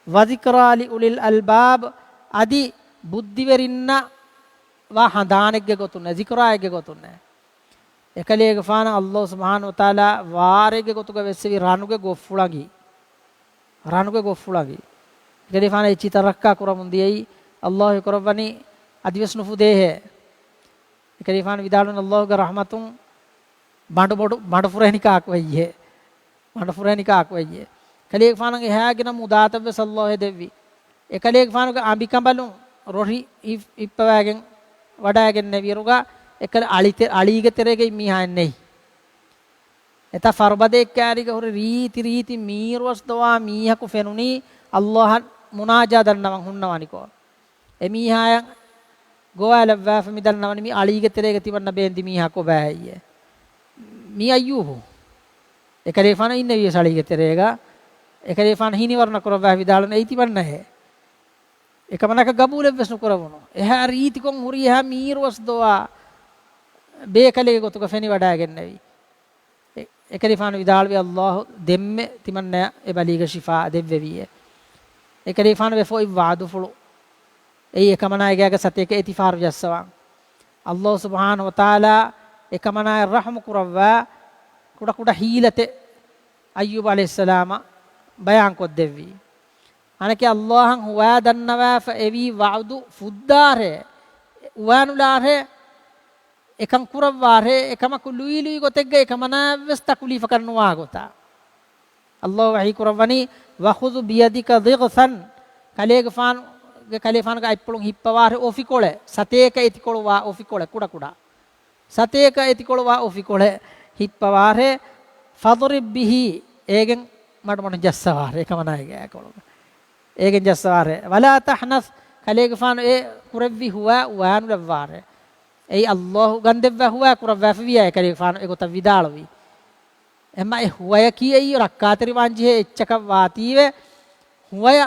wa zikra li ulil albab adi buddhi werinna wa handanegge gotunne zikra egge gotunne ekaleege faana Allah subhanahu wa taala waarege gotuga vessevi ranuge goffulagi ekaleege faana e chitarakka kuramundiyai Allah kurawani adivesnu fudehe ekaleege faana vidalun Allah ge rahmatun bandu furehnika akweje ekaleege faana ge haagena mudatave sallallahu devvi ekaleege faana ge ambikambalun rohi ippawagen wadagen neviruga ekal alige terege mihanne eta farbade ekkariga hore riti mirwas dawa mihaku fenuni Allah munaja dannawan hunnawani ko emihayan ගෝවලව්වා ෆමිදල් නවනි මි අලීගේ තෙරේක තිබන්න බේන්දි මීහා කො බෑයිය මී අයුහු එකලේ ෆාන ඉන්නේ විය සලීගේ තෙරේක එකලේ ෆාන හිනි වර්ණ කරවවා විදාලන ඒ තිබන්න හැ එකමනක ගබූලෙ වෙස්නු කරවනෝ එහා රීති කොන් හුරි එහා මීරවස් දෝවා බේකලේ ගොතුක ෆෙනි වඩාගෙන්නේවි එකලේ ෆාන විදාල වේ අල්ලාහ් දෙම්මෙ තිමන්න ඒ බලීගේ ශිෆා දෙව්වෙවිය එකලේ ෆාන වෙෆෝයි වාදු ෆුලු ඒ එකමනායගේ සතේක ඉතිෆාර් ජස්සවා අල්ලාහ් සුබ්හානහු වතාලා එකමනාය රහම කුරවවා කුඩ කුඩ හීලතේ අය්යුබ් අලයිහිස්සලාම බයන් කොත් දෙවි අනකේ අල්ලාහන් හුවා දන්නවා ෆෙවි වඅදු ෆුද්දාරේ උවානුලාරේ එකම් කුරවවාරේ එකම කුලුයි ලුයි ගොතෙග්ගේ එකමනා වෙස්ත කුලිෆ කරනවා ගොතා අල්ලාහ් වහී කුරවනි වඛුදු බියදික දිගසන් කලේගෆාන් කලේෆාන් ක අයිප්පලුන් හිප්පවාරේ ඔෆිකොලේ සතේක ඉතිකොලවා ඔෆිකොලේ කුඩ කුඩ සතේක ඉතිකොලවා ඔෆිකොලේ හිප්පවාරේ ෆදරිබ් බිහි ඒගෙන් මට මොන ජස්සවාරේ එකමනායගේ කොලොම ඒගෙන් ජස්සවාරේ වලා තහනස් කලේගෆාන් ඒ කුරවි හුවා වානු ලවාරේ ඒ අල්ලාහ් ගන්දෙව්වා හුවා කුරවවා ෆවියා කලේගෆාන් ඒගොත විදාලවි එම්ම ඒ හුවය කීයි රක්කාතරි වංජේ එච්චක වාතීවේ හුවය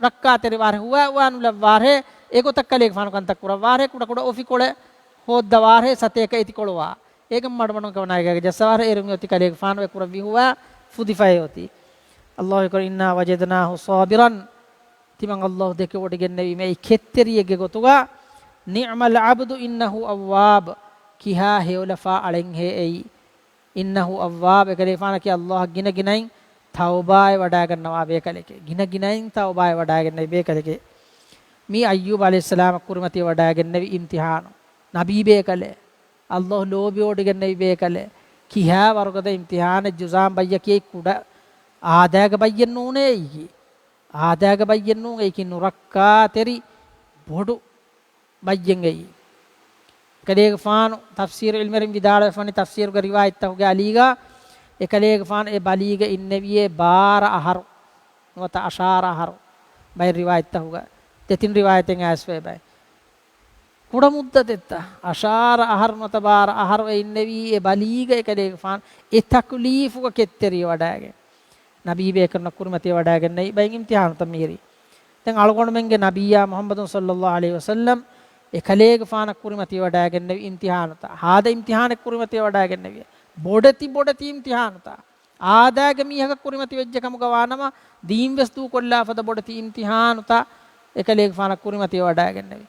රක්කාතරි වාරේ හුවා වානු ලවාරේ ඒගොත කලේගෆාන් කන්තක් කුරවාරේ කුඩ කුඩ ඔෆිකොලේ හොද්දවාරේ සතේක ඉතිකොලවා ඒකම මඩ මොන කවනායගේ ජස්සවාරේ එරුම් යති කලේගෆාන් වේ කුරවි හුවා ෆුදිෆය යති අල්ලාහ් කර ඉන්නා වජදනාහු සාබිරන් තිමන් අල්ලාහ් දෙක වට ගෙන්නවි මේ කෙත්තරියගේ ගොතුගා නිඅමල් අබ්දු ඉන්නහු අවවාබ් කිහා හේවලෆා අලෙන් හේයි ඉන්නහු අවවාබ් කලේෆාන කි අල්ලාහ් ගින ගිනයින් තවබාය වඩා ගන්නවා වේ කලේකේ ගින ගිනයින් තවබාය වඩා ගන්නයි වේ කලේකේ මේ අය්යුබ් අලයිහිස්සලාම කුරුමතිය වඩා ගන්නවි ඉම්තිහාන නබී වේ කලේ අල්ලාහ් ලෝබි වට ගෙන්නයි වේ කලේ කිහා වර්ගද ඉම්තිහාන ජුසාම් බయ్య කී කුඩ ආදාග බయ్యන් නෝනේ ඊකි ආදාග බయ్యන් නෝ ඒකි නුරක්කා තෙරි බොඩු බయ్యන් ගයි කලේග ෆාන තෆ්සීර් ඉල්මරින් විදාල ෆනි තෆ්සීර් ක රිවායත් තහුගේ අලීගා එකලේග ෆාන ඒ බලීග ඉන්නවියේ බාර අහරු නොත අෂාර අහරු බයි රිවායත් තහුගේ දෙතින් රිවායතෙන් ඇස්වේ බයි කුඩ මුද්දතෙත්ත අෂාර අහර නොත බාර අහර ඉන්නවි ඒ බලීග එකලේග ෆාන ඒ තක්ලීෆුක කෙත්තරිය වඩාගේ නබී බේ කරන කුරුමතිය වඩාගෙන නයි බයින් ඉම්තිහාන තමීරි දැන් අලගොණ මෙන්ගේ නබියා මුහම්මදුන් සල්ලල්ලාහු අලයිහි වසල්ලම් එකලේග ෆාන කුරුමතිය වඩාගෙන නයි ඉම්තිහානත ආද ඉම්තිහාන කුරුමතිය වඩාගෙන නයි බොඩති ඉම්තිහානත ආදාග මීහක කුරුමති වෙජ්ජකම ගවානම දීම් වස්තු කොල්ලා ෆද බොඩති ඉම්තිහානත එකලේග ෆාන කුරුමතිය වඩාගෙන නයි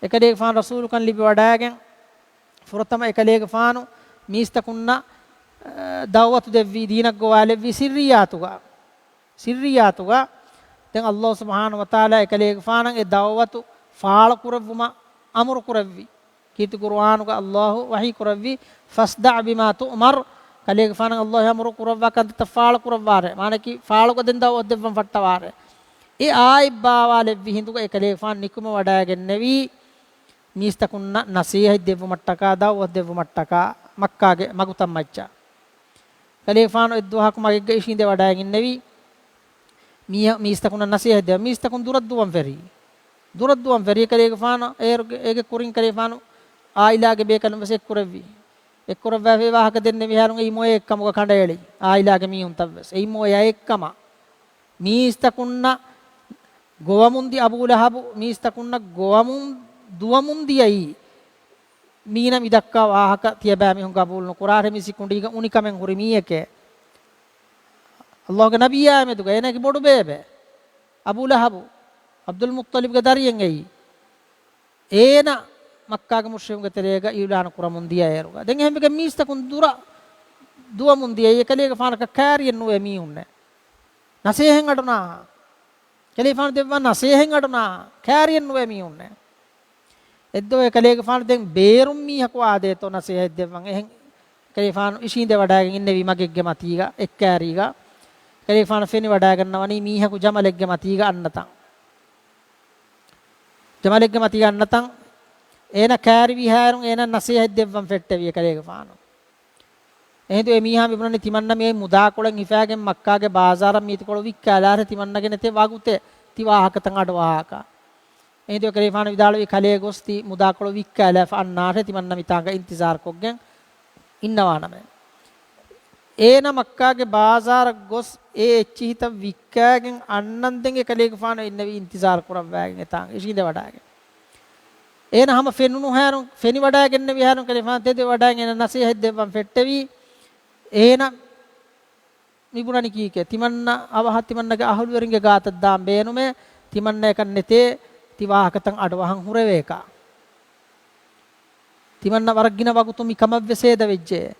එකලේග ෆාන රසූල් කන් ලිපි වඩාගෙන ෆුරතම එකලේග ෆානු මීස්තකුන්නා දාවතු දෙවි දීනක් ගෝවාලෙවි සිරියාතුගා දැන් අල්ලාහ් සුබ්හානහු වතාලා එකලේග ෆානන් ඒ දාවතු ෆාල කුරවුම අමර කුරවි කීති කුර්ආනුක අල්ලාහ් වහී කුරවි ෆස්දා බිමා තුමර් කලේග ෆානන් අල්ලාහ් අමර කුරවවා කන්ත තෆාල කුරවවාරේ මානකි ෆාලක දෙන් දාවත් දෙවන් ෆට්ටවාරේ ඒ ආයිබ්බාවාලෙවි හිඳුක එකලේග ෆාන නිකුම වඩාගෙන නෙවි මිස්තකුන්න නසීහ දෙව මට්ටකා දාවත් දෙව මට්ටකා මක්කාගේ මගුතම් මච්චා කලේග ෆාන ඉද්දුහක් මගෙග්ගේ ඉෂින්ද වඩාගෙන නෙවි මිස්තකුන්න නසීහ දෙව මිස්තකුන් දුරද්දුවම් ෆෙරි කලේග ෆාන ඒගේ කුරින් කලේග ෆාන ආයිලාගේ බේකලම් වසේ කුරවි එක්කුරවවා වේ වාහක දෙන්නේ විහාරුන් ඒ මොයේ එක්කමක කණ්ඩයලි ආයිලාගේ මීහුන් තවස් ඒ මොය එක්කම මිස්තකුන්න ගෝවමුන්දි අබූ ලහබ් මිස්තකුන්න ගෝවමුන් දුවමුන්දියයි මීන මිදක්කා වාහක තියබෑ මිහුන් ගබූල් නුකුරාර මිසි කුණ්ඩීක උනිකමෙන් හුරි මීයකේ අල්ලාහ්ගේ නබියා මෙදුක එනකි බොඩු බේබේ අබූ ලහබ් අබ්දුල් මුත්තලිබ්ගේ දරියෙන් එයි ඒන මක්කාගේ මුෂ්රිකුන්ගේ තෙරේක ඊලාන කුරමුන්දියා ඒරුගා දැන් එහෙම එක මිස්තකුන් දුවමුන්දියයි එකලේක ෆානක කාරියෙන් නුවේ මීහුන්නේ නසේහෙන් අඩුනා කලීෆාන දෙවන් නසේහෙන් අඩුනා කාරියෙන් නුවේ මීහුන්නේ එද්දෝ එකලේග ෆාන දෙන් බේරුම් මීහක වාදේ තො නසීහ දෙවන් එහෙන් කලීෆාන ඉෂින්ද වඩාගෙන ඉන්නේ විමගෙග්ගේ මතීගා එක්කාරීගා කලීෆාන ෆෙනි වඩාගෙන නවනි මීහකු ජමලෙග්ගේ මතීගා අන්නතන් ජමලෙග්ගේ මතීගා අන්නතන් එන කාරි විහාරුන් එන නසීහ දෙවන් ෆෙට්ටවිය කලේග ෆාන එහෙදු මේ මීහා විබුණනි තිමන්න මේ මුදා කොළන් හිෆාගෙන් මක්කාගේ බාසාරම් මීති කොළ වික්කාලාර තිමන්නගෙන තේ වගුතේ තිවාහක තන් අඩ වාහක එහිදෝ කලේෆාන විදාලවි කලේ ගොස්ති මුදාකොළ වික්කැල ෆන්නාට තිමන්න මිතාංග ඉන්තිසාර කොග්ගෙන් ඉන්නවා නම ඒන මක්කාගේ බාසාර ගොස් ඒ එච්චිහිත වික්කෑගෙන් අන්නන් දෙගේ කලේෆාන ඉන්නවි ඉන්තිසාර කරව වෑගෙන් එතාං ඉෂිද වඩාගෙන ඒන හැම ෆෙනුණු හැරුන් ෆෙනි වඩාගෙන විහාරුන් කලේෆාන තෙද වඩාගෙන නැසී හෙද්දෙවන් ෆෙට්ටවි ඒන මිබුණනි කීකේ තිමන්න අවහත් තිමන්නගේ අහළු වරින්ගේ ගාතත් දාම් බේනුමේ තිමන්න එක නෙතේ තිවාහකතන් අඩවහන් හුරවේකා තිමන්න වරගින වගුතුමි කමව්වසේද වෙජ්ජේ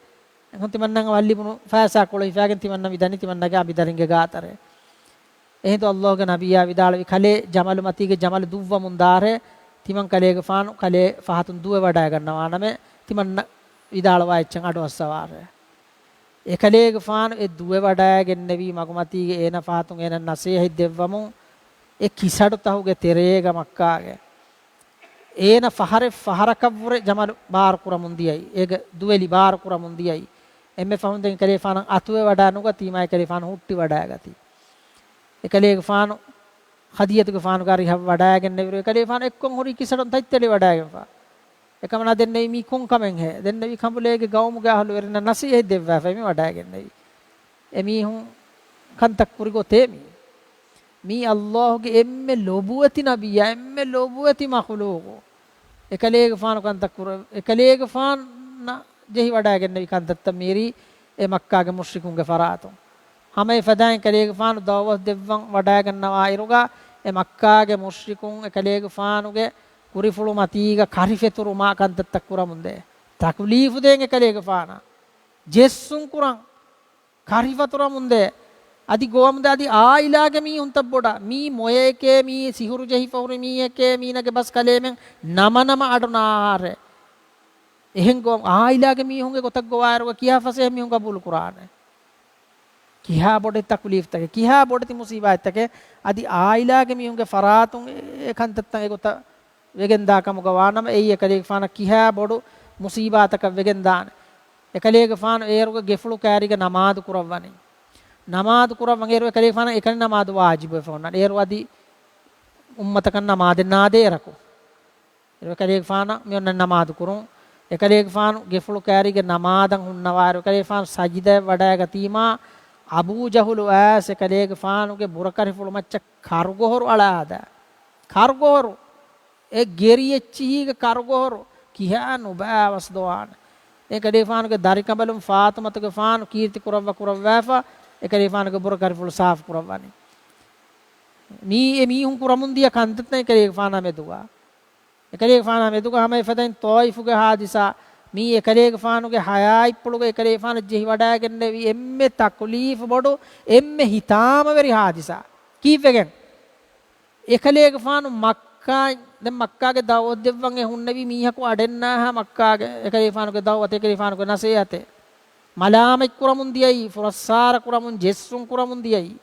එහෙනම් තිමන්නන් වල්ලිපුණු ෆාසා කොළ ඉෆාගෙන් තිමන්න විදනි තිමන්නගේ අබිදරින්ගේ ගාතරේ එහෙනම් අල්ලාහගේ නබියා විදාලවි කලේ ජමල් මතීගේ ජමල් දුව්ව මුන්දාරේ තිමන් කලේගේ ෆානු කලේ ෆහතුන් දුව වඩා ගන්නවා නම තිමන්න විදාලවා එච්චන් අඩවස්සවාරේ ඒ කලේගේ ෆානු ඒ දුව වඩාගෙන නෙවි මගමතීගේ ඒන ෆහතුන් ඒන නැසේ හිද්දෙවමු ඒ කිසඩ තහුගේ තෙරේග මක්කාගේ ඒන ෆහරකවුර ජමල් බාර කුරමුන්දියයි ඒක දුවෙලි බාර කුරමුන්දියයි එම්මේ ෆහුන්දෙන් කලේෆාන අතුවේ වඩා නුග තීමයි කලේෆාන හුට්ටි වඩා ගති ඒ කලේගේ ෆානු හදියතුගේ ෆානු කාරි හව වඩාගෙන නෙවිර ඒ කලේෆාන එක්කොන් හොරි කිසඩන් තයිත්තලි වඩාගෙන ෆා එකම නා දෙන්නේ මී කොන් කමෙන් හැ දෙන්නේ කඹලේගේ ගවමුගේ අහළු වෙරන නැසී දෙවවා ෆෙමි වඩාගෙන නෙවි එමි හුන් කන්තක් පුරි ගොතේමි මී අල්ලාහ්ගේ එම්මේ ලොබුවති නබියා එම්මේ ලොබුවති මඛලූකෝ එකලේගේ ෆාන කන්තක් පුර එකලේගේ ෆාන ජෙහි වඩාගෙන නෙවි කන්තත් මීරි ඒ මක්කාගේ මුෂ්රිකුන්ගේ ෆරාතුන් හැම ෆදාන් එකලේගේ ෆාන දවස් දෙවන් වඩාගෙනවා ඉරුගා ඒ මක්කාගේ මුෂ්රිකුන් එකලේගේ ෆානුගේ කුරිෆුළු මතීග කරිෆෙතුරු මා කන්තත් කුරමුන්දේ තක්ලීෆු දෙන් එකලේගේ ෆාන ජෙස්සුන් කුරන් කරිෆතුරු මුන්දේ අදි ගෝවම්ද අදි ආයිලාගේ මී උන්තබ්බොඩ මී මොයේකේ මී සිහුරු ජෙහි ෆවුරි මී එකේ මීනගේ බස් කලේමෙන් නම අඩුනාර එහෙන් ගෝම් ආයිලාගේ මී හුන්ගේ ගොතක් ගෝවාරව කියා ෆසේ මී හුන් කබුල් කුරාන කියා බොඩ තක්ලීෆ් තක කියා බොඩ ති මුසීබා තක අදි ආයිලාගේ මී හුන්ගේ ෆරාතුන් ඒකන්තත් ඒ ගොත වෙගෙන් දාකම ගවානම ඒ එකලේ ෆාන කියා බොඩ මුසීබා තක වෙගෙන් දාන එකලේගේ ෆාන ඒරුගේ ගෙෆුළු කෑරිගේ නමාදු කුරවවනි නමාදු කුරවන් ඒරුව කලේෆාන එකන නමාදු වාජිබ ෆෝන ඒරුව අදි උම්මතකන් නමාදෙන් නාදේරකු ඒරුව කලේෆාන මෙන්න නමාදු කුරුන් එකලේෆාන ගෙෆුළු කෑරිගේ නමාදන් හුන්නවාරු කලේෆාන සජිද වඩා ගතිමා අබූ ජහුලු ඇස් කලේෆානුගේ බුරකරිෆුළු මච්ච කර්ගොහරු අලාද කර්ගොහරු ඒ ගෙරියෙච්චීගේ කර්ගොහරු කියානු බෑවස් දෝවාන ඒ කලේෆානුගේ දරිකබලුම් ෆාතුමතුගේ ෆානු කීර්ති කුරව්වා එකලේෆානගේ බුරකරිෆුළු සාෆ් කුරවවනි මී හුන් කුරමුන්දිය කන්තත් එකලේෆාන මෙදුවා එකලේෆාන මෙදුවා හැම ෆදෙන් තෝයිෆුගේ හාදිසා මී එකලේෆානුගේ හයයි පුළුගේ එකලේෆාන ජෙහි වඩාගෙන නෙවි එම්මේ තක්ලීෆ් බොඩු එම්මේ හිතාම වෙරි හාදිසා කීපෙගෙන් එකලේෆානු මක්කා දැන් මක්කාගේ දවස් දෙවන් එහුන් නෙවි මීහකු අඩෙන්නාහ මක්කාගේ එකලේෆානුගේ දවස් එකලේෆානුගේ නැසේ යතේ මලාමෙක් කුරමුන්දියයි ෆරස්සාර කුරමුන් ජෙස්සුන් කුරමුන්දියයි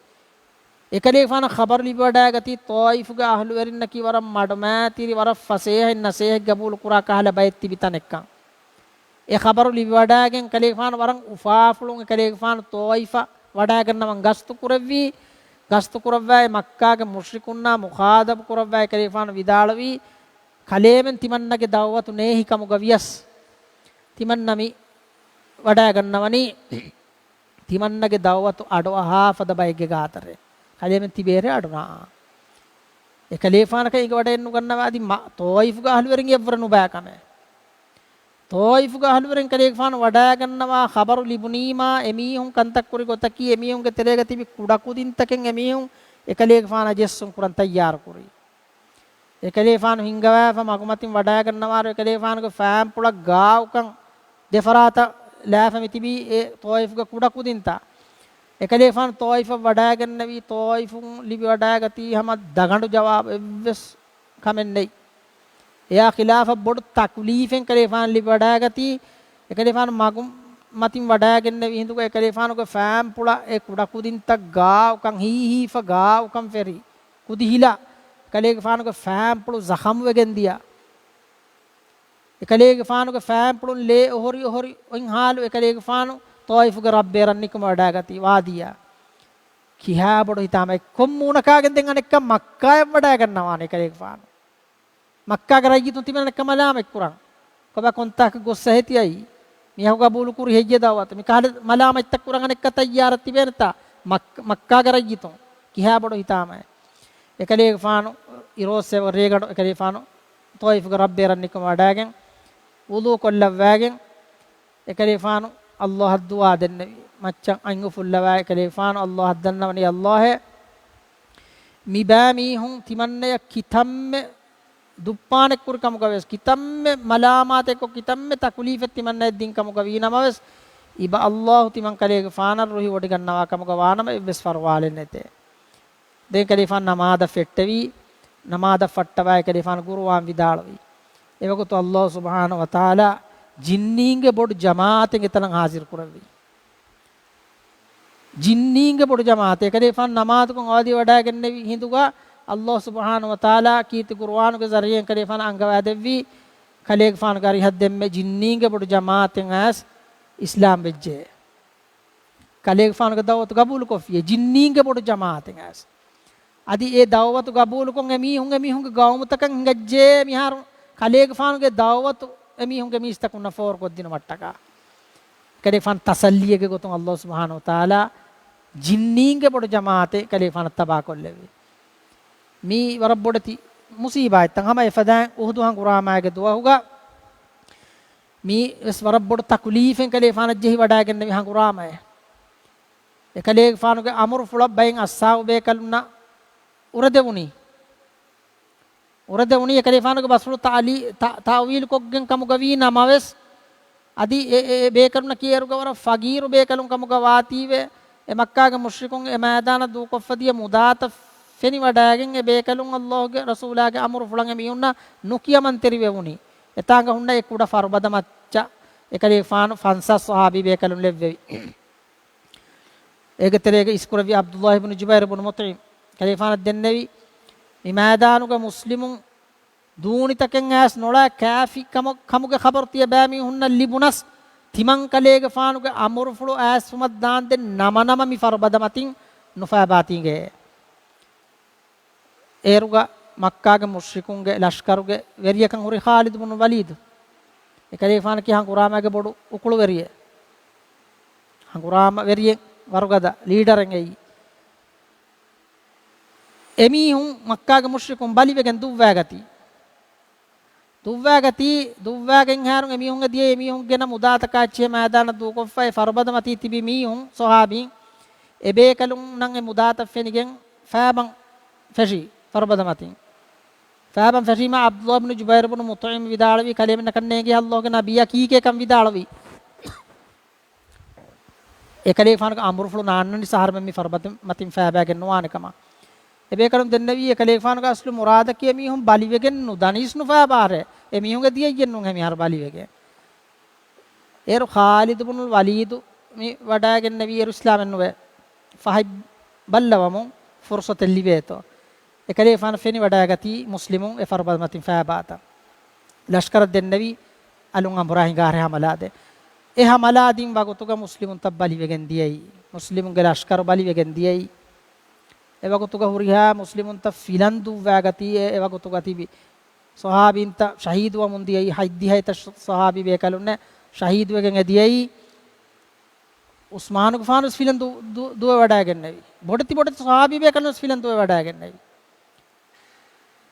එකලේෆාන ඛබර් ලිබඩා ගති තෝයිෆුගේ අහළු වෙරින්න කි වරම් මඩමෑතිරි වර ෆසේහ නසේහ ගබුල් කුරා කහලා බයිත් තිබිතනෙක්කන් ඒ ඛබර් ලිබඩාගෙන් කලේෆාන වරම් උෆාෆුලුන් කලේෆාන තෝයිෆා වඩා ගන්නවන් ගස්තු කුරවි ගස්තු කුරවයි මක්කාගේ මුෂ්රිකුන්නා මුඛාදබ් කුරවයි කලේෆාන විදාලවි කලේමෙන් තිමන්නගේ දවවතු නේහිකමු ගවියස් තිමන්නමි වඩා ගන්නවනි තිමන්නගේ දවවතු අඩව හාෆද බයිගේ ගාතරේ කලෙමෙන් තිබේරේ අඩුනා එකලේෆානක එක වඩ එන්නු ගන්නවා අදි තෝයිෆුගේ අහළු වරින් එවරනු බෑකම තෝයිෆුගේ අහළු වරින් කලේෆාන වඩා ගන්නවා ඛබරු ලිබුනීමා එමීහුන් කන්තක් කුරි ගොතකි එමීහුන්ගේ තෙරේග තිබි කුඩකුදින් තකෙන් එමීහුන් එකලේෆාන ජෙස්සුන් කුරන් තයාර කුරි එකලේෆාන හිංගවෑෆ මගමතින් වඩා ගන්නවා එකලේෆානගේ ෆෑම් පුලක් ගාවකන් දෙෆරාත ලෑෆමි තිබි ඒ තෝයිෆුගේ කුඩකුදින්තා එකලේෆාන තෝයිෆ වඩාගෙන නැවි තෝයිෆුන් ලිබි වඩා ගති හැම දගඬු ජවාබ එවස් කමෙන්නේ එයා ඛිලාෆ බොඩ තක්ලීෆෙන් කලේෆාන ලිබි වඩා ගති එකලේෆාන මගුම් මතින් වඩාගෙන නැවි හිඳුක එකලේෆානගේ ෆෑම් පුලා ඒ කුඩකුදින් තක් ගාවකන් හීහීෆ ගාවකන් ෆෙරි කුදිහිලා කලේෆානගේ ෆෑම් පුළු ਜ਼ඛම් වෙගෙන් දියා එකලේෆානගේ ෆෑම් පුළුන් ලේ ඔහොරි ඔයින් හාලු එකලේෆානු තෝයිෆුගේ රබ්බේ රන්නිකම වඩා ගති වාදියා කියා බොඩ හිතාම කොම්මුණ කාගෙන් දෙන් අනෙක්ක මක්කාය වඩා ගන්නවා නේ එකලේෆානු මක්කා ගරයි තුන් තිබෙන කමලාම එක්කුරන් කොබ කොන්තාක ගොස්ස හැතියයි මියහුගා බූලු කුරු හෙජ්ජ දාවත මේ කාල මලාම එක්ක කුරන් අනෙක් කතయ్యాර තිබෙනතා මක්කා ගරයි තුන් කිහා බඩ හිතාමයි එකලේ ෆානු ඉරෝසෙව රේගඩ එකලේ ෆානු තොයිෆ් ගරබ්බේ රන්නිකම වඩාගෙන් වුදු කොල්ලවෑගෙන් එකලේ ෆානු අල්ලාහ් දුආ දෙන්නේ මච්චන් අංගු ෆුල්ලවා එකලේ ෆානු අල්ලාහ් දන්නවනි අල්ලාහ් මිබාමි හුන් තිමන්නේ කිතම්මේ දුප්පානෙක් කුර කම ගවස් කිතම්මේ මලාමාතේ කො කිතම්මේ තකුලීෆෙත් තිමන්නේ දින් කම ගවී නමවස් ඉබ අල්ලාහ් තිමන් කලේක ෆානර් රුහි වඩ ගන්නවා කම ගවානම ඉබ්ස් ෆර්වාලෙන් නැතේ දෙන් කලිෆාන් නමාද ෆෙට්ටවි නමාද ෆට්ටවයි කලිෆාන් ගුරුවාන් විදාලවි එවකට අල්ලාහ් සුබ්හානහු වතාලා ජින්නීන්ගේ බොඩ ජමාතෙන් එතන හාසිර කරවි ජින්නීන්ගේ බොඩ ජමාතේ කලිෆාන් නමාතුකන් ආදී වඩාගෙන නෙවි හිඳුගා අල්ලාහ් සුබ්හානහු වතාලා කීති කුර්ආනුගේ zariyen කලිෆාන් අංගවා දෙවි කලිෆාන් ගරි හද්දෙම්මේ ජින්නීන්ගේ බොඩ ජමාතෙන් ඇස් ඉස්ලාම් වෙජ්ජේ කලිෆාන්ගේ දවතු ගබූල් කොෆිය ජින්නීන්ගේ බොඩ ජමාතෙන් ඇස් අදි ඒ දවවතු ගබූල් කොන් එමිහුන්ගේ ගවමුතකන් හංගජ්ජේ මිහාර කලිෆාන්ගේ දවවතු එමිහුන්ගේ මිස්තකුන ෆෝර් කොද්දින මට්ටකා කලිෆාන් තසල්ලියගේ ගොතුන් අල්ලාහ් සුබ්හානහු වතාලා ජින්නීන්ගේ බොඩ ජමාතේ කලිෆාන් තබා කොල්ලෙවි මී වරබ්බොඩති මුසීබා ඉතන් හැම එෆදාන් උහුදුහන් කුරාමාගේ දුවහුගා මී එස් වරබ්බොඩ තකුලීෆෙන් කලිෆාන් ජෙහි වඩාගෙන විහන් කුරාමය එකලිෆාන්ගේ අමරු ෆුලබ් බයින් අස්සාව් බේකලුනා උරදෙවුනි එකලිෆාන්ගේ බස්රු තාවීල් කොග්ගෙන් කමු ගවී නමවස් අදි ඒ බේකරුණ කියරුග වර ෆගීරු බේකලුන් කමු ගවාතීවේ එ මක්කාගේ මුශ්රිකුන් එ මෑදාන දූ කොෆදිය මුදාත ෆෙනි වඩාගෙන් එ බේකලුන් අල්ලාහ්ගේ රසූලාගේ අමරු ෆුලන් එමියුන්න නුකියමන් තෙරිවෙවුනි එතාංග හුන්න එක් උඩ ෆර්බද මච්ච එකලිෆාන් ෆන්සස් සහාබි බේකලුන් ලෙව්වෙවි ඒකතරේක ඉස්කුරවි අබ්දුල්ලාහ් ඉබ්නු ජුබෛර් ඉබ්නු මුතයිම් කලිෆාන් දෙන්නෙවි ඉමාදානුගේ මුස්ලිමුන් දූනිතකෙන් ඇස් නොලා කෑෆි කමුගේ ખબરතිය බෑමි හුන්න ලිබුනස් තිමන් කලේගේ ෆානුගේ අමරු ෆුළු ඇස් සුමත් දාන් දෙන් නම මි ෆර්බද මතින් නුෆාබාතිගේ ඒරුගා මක්කාගේ මුශ්රිකුන්ගේ ලෂ්කරුගේ වෙරියකන් හුරි ખાලිද් ඉබ්නු වලීද් එකලිෆාන් කිහන් කුරාමගේ බොඩු උකුළු වෙරිය හංකුරාම වෙරියෙන් වරුගද ලීඩරෙන් එයි එමිහුන් මක්කාගේ මුශ්රිකුන් බලිවෙගෙන් දුව්වාගති හැරුන් එමිහුන්ගේ දියේ එමිහුන්ගෙන මුදාතකාච්චිය මෑදාන දූ කොෆයි ෆර්බද මති තිබි මිහුන් සහාබින් එබේ කලුන් නම් එ මුදාත ෆෙනිගෙන් ෆාබන් ෆෂි ෆර්බද මතින් ෆාබන් ෆෂිම අබ්දුල්ලාහ් ඉබ්නු ජුබෛර් ඉබ්නු මුතයිම් විදාලවි කලෙමන කන්නේගේ අල්ලාහ්ගේ නබියා කීකේ කම් විදාලවි එකලිෆාන්ගේ අමරු ෆුළු නාන්නනි සහරමෙමි ෆර්බද මතින් ෆාබාගෙන් නොවානකම එබේ කරුම් දෙන්නවි එකලිෆාන්ගේ අස්ලු මුරාද කිය මිහුන් බලිවෙගෙන් නුදනිස් නුෆාබාර එමිහුන්ගේ දියෙන් නුන් හැමි හර බලිවෙගෙන් ඒරු ખાලිද් ඉබ්නුල් වලීද් මේ වඩාගෙන නවි ඒරු ඉස්ලාමෙන් නුවේ ෆහයි බල්ලවමු ෆුර්සත ලිබේතෝ එකලිෆාන් ෆෙනි වඩාගති මුස්ලිමුන් ඒ ෆර්බද මතින් ෆාබාත ලෂ්කර දෙන්නවි අලුන් අම්රාහින් ගාරේ හමලාදේ ඒ හමලාදීන් වගතුග මුස්ලිමුන් තබ් බලිවෙගෙන් දියයි මුස්ලිමුන්ගේ ලෂ්කර බලිවෙගෙන් දියයි එවගතුග හුරිහා මුස්ලිමුන්ත ෆිලන්දු වෑගති එවගතුග තිබි සහාබින්ත ශහීදුව මුන්දියයි හයිද්දිහයිත සහාබි බේකලුන්නේ ශහීදුවගෙන් එදියයි උස්මාන් ගෆානුස් ෆිලන්දු දුව වඩාගෙන නැවි බොඩති සහාබි බේකලුස් ෆිලන්දු වඩාගෙන නැවි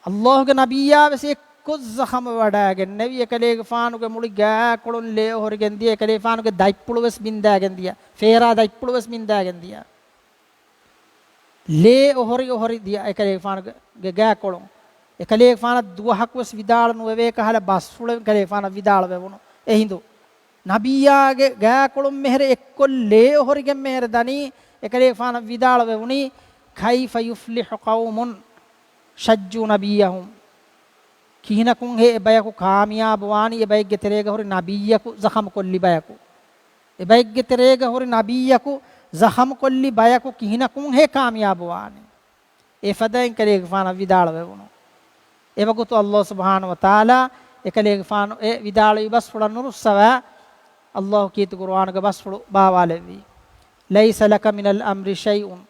අල්ලාහ්ගේ නබියා වෙසේ කොස්සහම වඩාගෙන නැවි එකලේ ගෆානුගේ මුලි ගෑ කොළුන් ලේ හොරගෙන් දිය එකලේ ගෆානුගේ දයිප්පුළු වෙස් බින්දාගෙන දිය ෆේරා දයිප්පුළු වෙස් බින්දාගෙන දිය ලේ ඔහොරි දිය එකලේෆානගේ ගෑ කොළොන් එකලේෆාන දුවහක් වස් විදාල නුවේ කහල බස් ෆුල එකලේෆාන විදාල වෙවුණු එහිඳු නබියාගේ ගෑ කොළොන් මෙහෙර එක්කොල් ලේ ඔහොරිගෙන් මෙහෙර දනි එකලේෆාන විදාල වෙවුණි කයිෆ යුෆ්ලිහු කවුමුන් ශජ්ජු නබියහුම් කිහිනකුන් හේ බයකු කාමියාබ වානි එබයිගේ තෙරේග හොරි නබියකු zaham කොල්ලි බයකු එබයිගේ තෙරේග හොරි නබියකු zaham kolli bayaku kihinakun he kaamiyab waane e fadain kalege faana vidala wewuno ewagutu Allah subhanahu wa taala ekalege faana e vidala ibas fulan nursawa Allah kitu qur'an ga bas fulu bawalevi laysa laka min al amri shay'un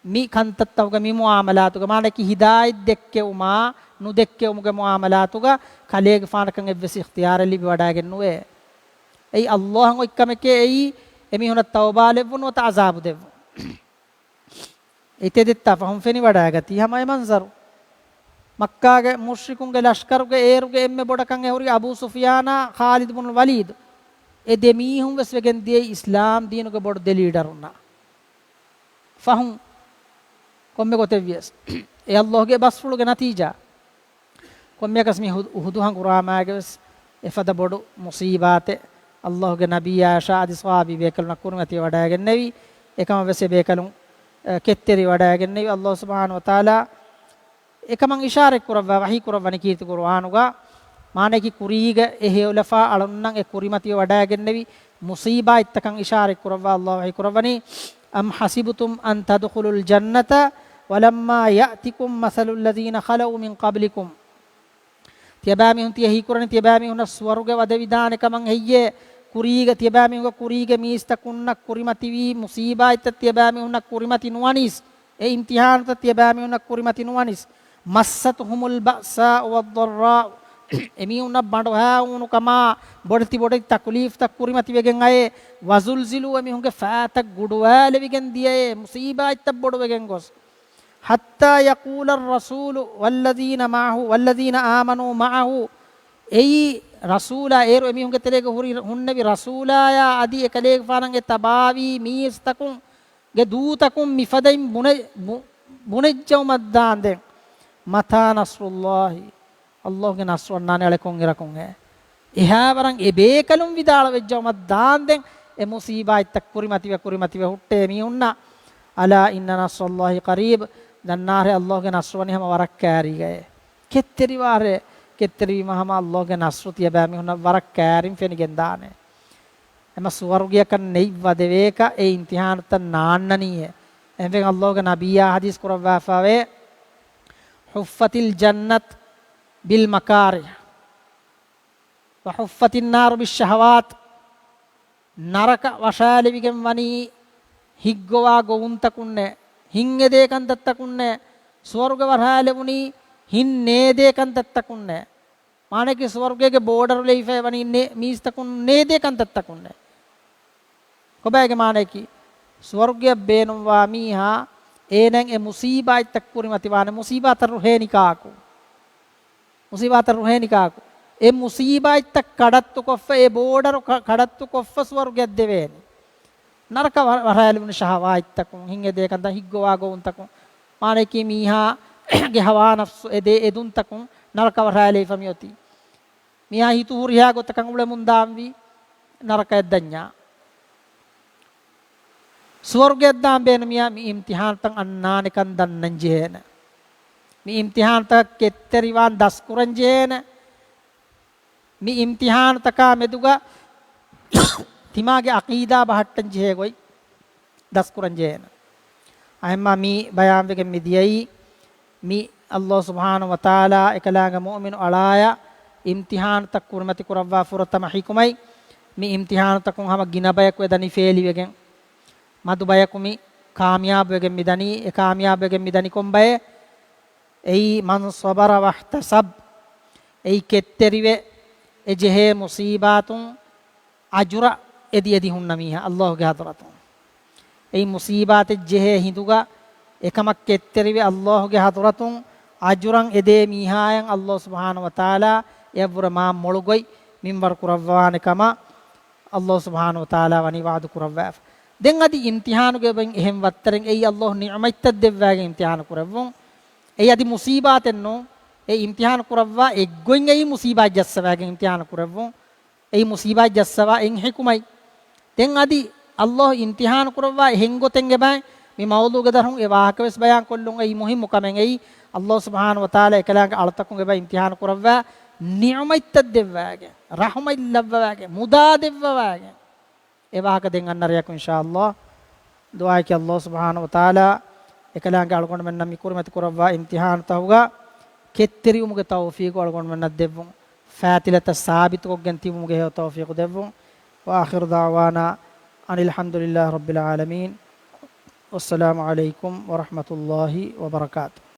mi kantattawga mi muamalatuga maana ki hidayat dekke uma නුදෙක්කේ උමුගේ මුආමලාතුගා කලේගේ ෆානකන් එව්වස් ඉඛතියාර ලිබි වඩාගෙන නුවේ ඒ අල්ලාහන් ඔක්කමකේ ඒ එමිහුන තවබා ලෙවුනොත අසාබු දෙව ඉතෙදිත්ත ෆහම් ෆෙනි වඩාගති හැමයි මන්සරු මක්කාගේ මුෂ්රිකුන්ගේ ලෂ්කරුගේ ඒරුගේ එම්මෙ බොඩකන් එහුරි අබූ සුෆියානා ඛාලිද් ඉබ්නුල් වලීද් ඒ දෙමීහුන් වෙස් වෙගෙන් දියේ ඉස්ලාම් දීනුගේ බොඩ දෙලීඩරුන්නා ෆහම් කොම්මෙ කොතෙවියස් ඒ අල්ලාහගේ බස්ෆුලුගේ නතිජා කොම්මෙ කස්මි උහුදුහන් කුරාමාගේ එෆද බොඩ මුසීබාතේ අල්ලාහගේ නබී ආෂා අදි ස්වාබි බේකලුන කුරුමති වඩාගෙන නෙවි එකම වෙසේ බේකලුන් කෙත්තරි වඩාගෙන නෙවි අල්ලාහ් සුබ්හානහු වතාලා එකමන් ඉෂාරෙක් කරවා වහී කරවනි කීර්ති කුර්ආනුගා මානකි කුරීග එහෙවලෆා අලුන්නන් ඒ කුරිමතිය වඩාගෙන නෙවි මුසීබා ඉත්තකන් ඉෂාරෙක් කරවා අල්ලාහ් වහී කරවනි අම් හසිබතුම් අන් තදඛුලුල් ජන්නත වලම්මා යතිකුම් මසලුල් ලදීන ඛලව් මින් ක්බලිකුම් තියබාමි හුන් තියහි කුරණ තියබාමි හුන ස්වර්ග වද විදාන කමන් හෙయ్యේ කුරීග තියබාමි හුග කුරීග මීස්තකුන්නක් කුරිමති වී මුසීබා ඉත්ත තියබාමි හුනක් කුරිමති නුවනිස් ඒ ඉම්තිහානත තියබාමි හුනක් කුරිමති නුවනිස් මස්සතුහුමුල් බසා වද්දරා එමිඋන බඩවා උණු කමා බොඩති බොඩති තක්ලීෆ් තක් කුරිමති වෙගෙන් අය වසුල්සිලු එමිහුගේ ෆාතක් ගුඩවාල වෙගෙන් දියේ මුසීබා ඉත්ත බොඩ වෙගෙන් ගොස් حتى يقول الرسول والذين معه والذين آمنوا معه أي رسولا إيرو أمي هم كتلك هن برسولا يا أدي كليك فارنج تباوي ميستكم جدوتكم مفدين بنجوا مدان ده متى نصر الله الله نصر النان عليكم غيركم है إها برang إبيكلم विदाल وجوا مدان ده مصيبة تكوري متي हुट्टे मिउन्ना अला इन्ना नस्र الله قريب दन्नारे अल्लाह के नस्रवनी हम वरक कैरी गए कितरी महमा अल्लाह के नस्रती बामी हुन वरक कैरिम फेनि गेंदाने एम स्वर्गीय कन नहीं वदेवेका ए इम्तिहान त नान्ननी है एम अल्लाह के नबिया हदीस कुरवा फावे हुफ़्फ़तिल जन्नत बिल मकारिह व हुफ़्फ़तिन नार बिश्शहवात नरक वशालिविगम वनी हिग्गवा गोउंतकुन्ने हिंगे देकन दत्तकुन्ने स्वर्ग वरहालेमुनी हिन्ने देकन दत्तकुन्ने माने कि स्वर्ग के बॉर्डर लेफे वनी ने मीस्तकुन ने देकन दत्तकुन्ने कोबे के माने कि स्वर्ग बेनुवा मीहा एनें ए मुसीबा तक्कुरी मतिवाने मुसीबा तरुहे निकाकु ए मुसीबा तक कड़त्तु कोफ्फ ए बॉर्डर कड़त्तु कोफ्फ स्वर्ग देवेनी नरक वरहालुन शहवा इत्तकुं हिंगे देकंद हिग्गवा गोउंतकुं माने कि मीहा गे हवा नफ्स एदे एदुंतकुं नरक वरहाले फमियोति मीहा हितु हुरिया गोतकं उळे मुंदांवी नरक एद्दन्या स्वर्ग एद्दां बेन मिया मी इम्तिहान तंग अन्नाने कं दन्नंजेन मी इम्तिहान तक केत्तरिवान दस्कुरंजेन मी इम्तिहान तका मेदुगा तिमागे अकीदा बहट्टन जे कोई दस कुरंजेन अहम्मा मी बयान वेगे मिदियई मी अल्लाह सुब्हानहु व तआला एकलांग मुमिन अलाया इम्तिहान तक कुरमति कुरवा फुरतम हिकुमई मी इम्तिहान तक हम गिनबयक वेदनी फेली वेगे मधुबयक मी कामयाब वेगे मिदनी ए कामयाब वेगे मिदनी कोंबय एई मन सबर वहतसब एई केत्तरिवे ए जेहे मुसीबातुं अजुरा एदी एदी हुन्ना मीहा अल्लाह के हदरत ए मुसीबत जेहे हिंदुगा एकमक केत्तरिवे अल्लाह के हदरत अजुरं एदे मीहायं अल्लाह सुब्हानहु व तआला यवुर मा मोळुगोई मिंबर कुरवान कमा अल्लाह सुब्हानहु व तआला वनी वाद कुरवा दें अदि इम्तिहान गे बं एहम वत्तरें ए अल्लाह निअमत देव्वागे इम्तिहान कुरवं ए अदि मुसीबत नो ए इम्तिहान कुरवा एग्गों ए मुसीबत जस्सवागे इम्तिहान कुरवं ए मुसीबत जस्सवा एं हिकुमई तें अदि अल्लाह इम्तिहान कुरवा हेंगो तेंगे बाय मी मौलू के दरहं ए वाहकवेस बयान कोल्लुंगा ई मुहिम मुकमें ए अल्लाह सुब्हानहु व तआला एकलांग अळतकुंगे बाय इम्तिहान कुरवा निअमत देव्वागे रहमत लव्वागे मुदा देव्वागे ए वाहक दें अन्नरियक इंशाअल्लाह दुआ कि अल्लाह सुब्हानहु व तआला एकलांग अळकोंड में नमी कुरमत कुरवा इम्तिहान तहुगा केत्तरी उमुगे तौफीक अळकोंड में नदेव्वं फातिलत साबित को गंती मुगे हो तौफीक देव्वं व आखिर दावाना अनिल हम्दुलिल्लाह रब्बिल आलमीन वस्सलामु अलैकुम व रहमतुल्लाहि व बरकातुहू।